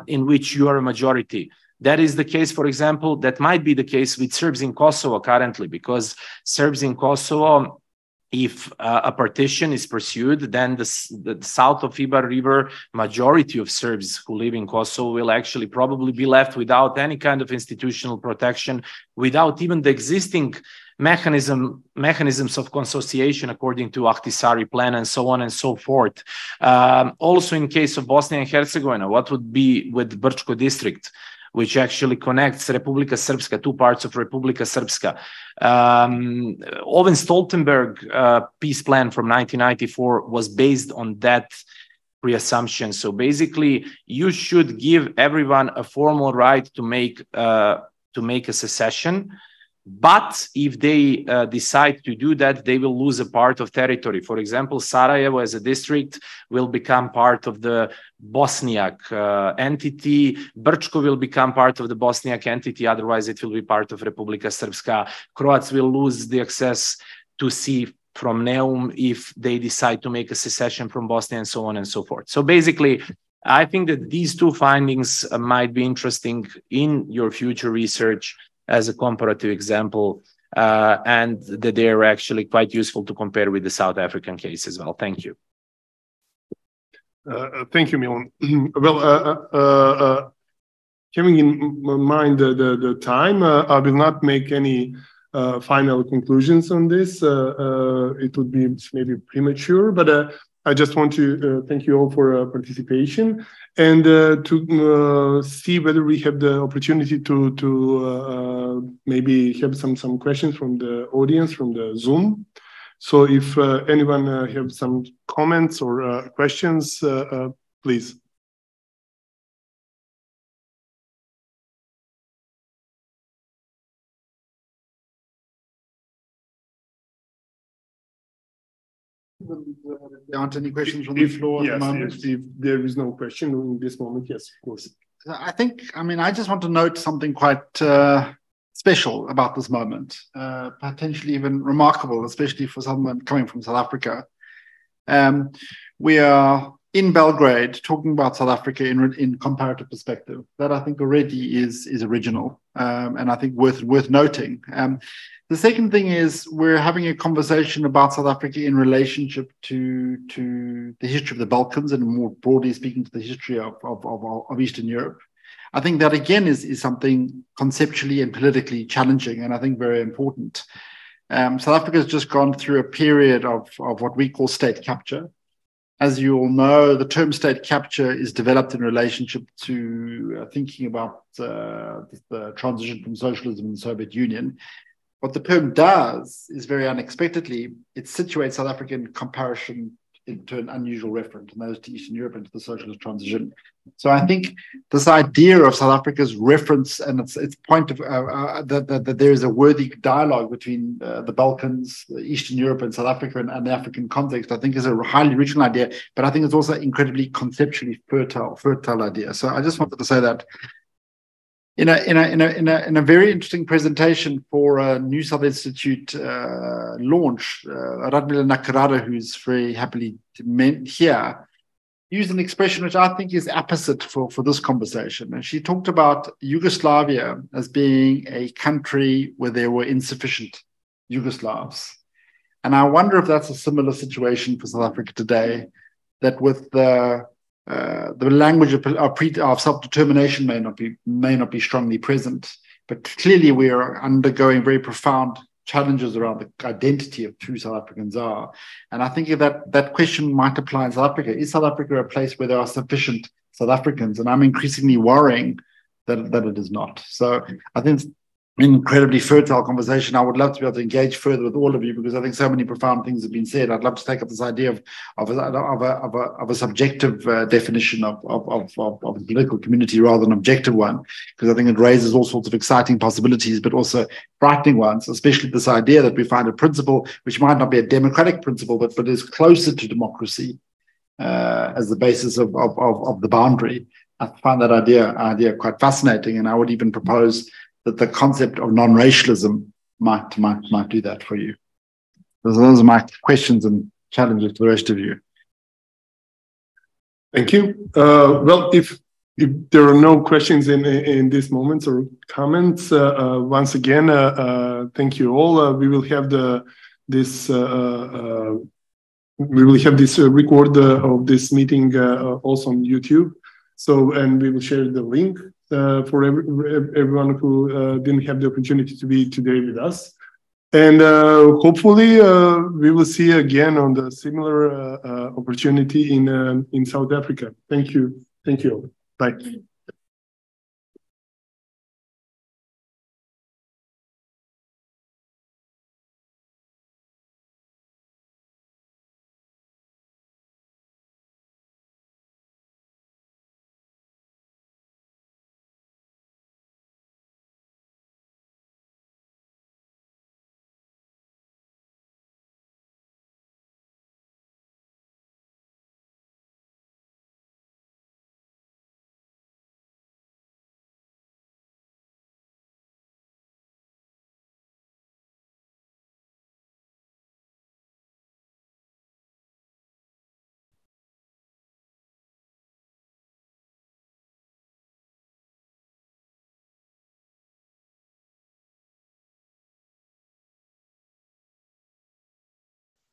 in which you are a majority. That is the case, for example, that might be the case with Serbs in Kosovo currently, because Serbs in Kosovo, if a partition is pursued, then the south of Ibar River, majority of Serbs who live in Kosovo will actually probably be left without any kind of institutional protection, without even the existing mechanisms of consociation according to Ahtisaari plan and so on and so forth. Also in case of Bosnia and Herzegovina, what would be with Brčko district, which actually connects Republika Srpska, two parts of Republika Srpska. Owen Stoltenberg peace plan from 1994 was based on that pre-assumption. So basically, you should give everyone a formal right to make a secession. But if they decide to do that, they will lose a part of territory. For example, Sarajevo as a district will become part of the Bosniak entity. Brčko will become part of the Bosniak entity. Otherwise, it will be part of Republika Srpska. Croats will lose the access to sea from Neum if they decide to make a secession from Bosnia, and so on and so forth. So basically, I think that these two findings might be interesting in your future research as a comparative example, and that they're actually quite useful to compare with the South African case as well. Thank you. Thank you, Milan. Well, having in mind the time, I will not make any final conclusions on this. It would be maybe premature, but I just want to thank you all for participation, and to see whether we have the opportunity to maybe have some questions from the audience from the Zoom. So if anyone have some comments or questions, please. There aren't any questions on the floor at the moment. Yes, if there is no question in this moment, yes, of course. I think, I just want to note something quite special about this moment, potentially even remarkable, especially for someone coming from South Africa. We are in Belgrade talking about South Africa in comparative perspective. That I think already is original, and I think worth noting. The second thing is we're having a conversation about South Africa in relationship to the history of the Balkans, and more broadly speaking to the history of Eastern Europe. I think that again is something conceptually and politically challenging, and I think very important. South Africa has just gone through a period of what we call state capture. As you all know, the term state capture is developed in relationship to thinking about the transition from socialism in the Soviet Union. What the term does is very unexpectedly, it situates South Africa in comparison into an unusual reference, and that is to Eastern Europe and to the socialist transition. So I think this idea of South Africa's reference and its point of that there is a worthy dialogue between the Balkans, Eastern Europe, and South Africa and the African context, I think is a highly original idea, but I think it's also incredibly conceptually fertile idea. So I just wanted to say that. In a very interesting presentation for a New South Institute launch, Radmila Nakarada, who's very happily here, used an expression which I think is apposite for this conversation. And she talked about Yugoslavia as being a country where there were insufficient Yugoslavs. And I wonder if that's a similar situation for South Africa today, that with the language of self-determination may not be strongly present, but clearly we are undergoing very profound challenges around the identity of who South Africans are. And I think that question might apply in South Africa. Is South Africa a place where there are sufficient South Africans? And I'm increasingly worrying that it is not. So I think it's an incredibly fertile conversation. I would love to be able to engage further with all of you, because I think so many profound things have been said. I'd love to take up this idea of a subjective definition of a political community rather than an objective one, because I think it raises all sorts of exciting possibilities, but also frightening ones, especially this idea that we find a principle which might not be a democratic principle, but is closer to democracy as the basis of the boundary. I find that idea quite fascinating, and I would even propose that the concept of non-racialism might do that for you. Those are my questions and challenges to the rest of you. Thank you. Well, if there are no questions in this moment or comments, once again, thank you all. We will have this record of this meeting also on YouTube. So, and we will share the link for everyone who didn't have the opportunity to be today with us. And hopefully we will see you again on the similar opportunity in South Africa. Thank you. Thank you. Bye.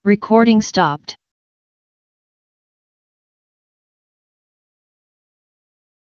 Recording stopped.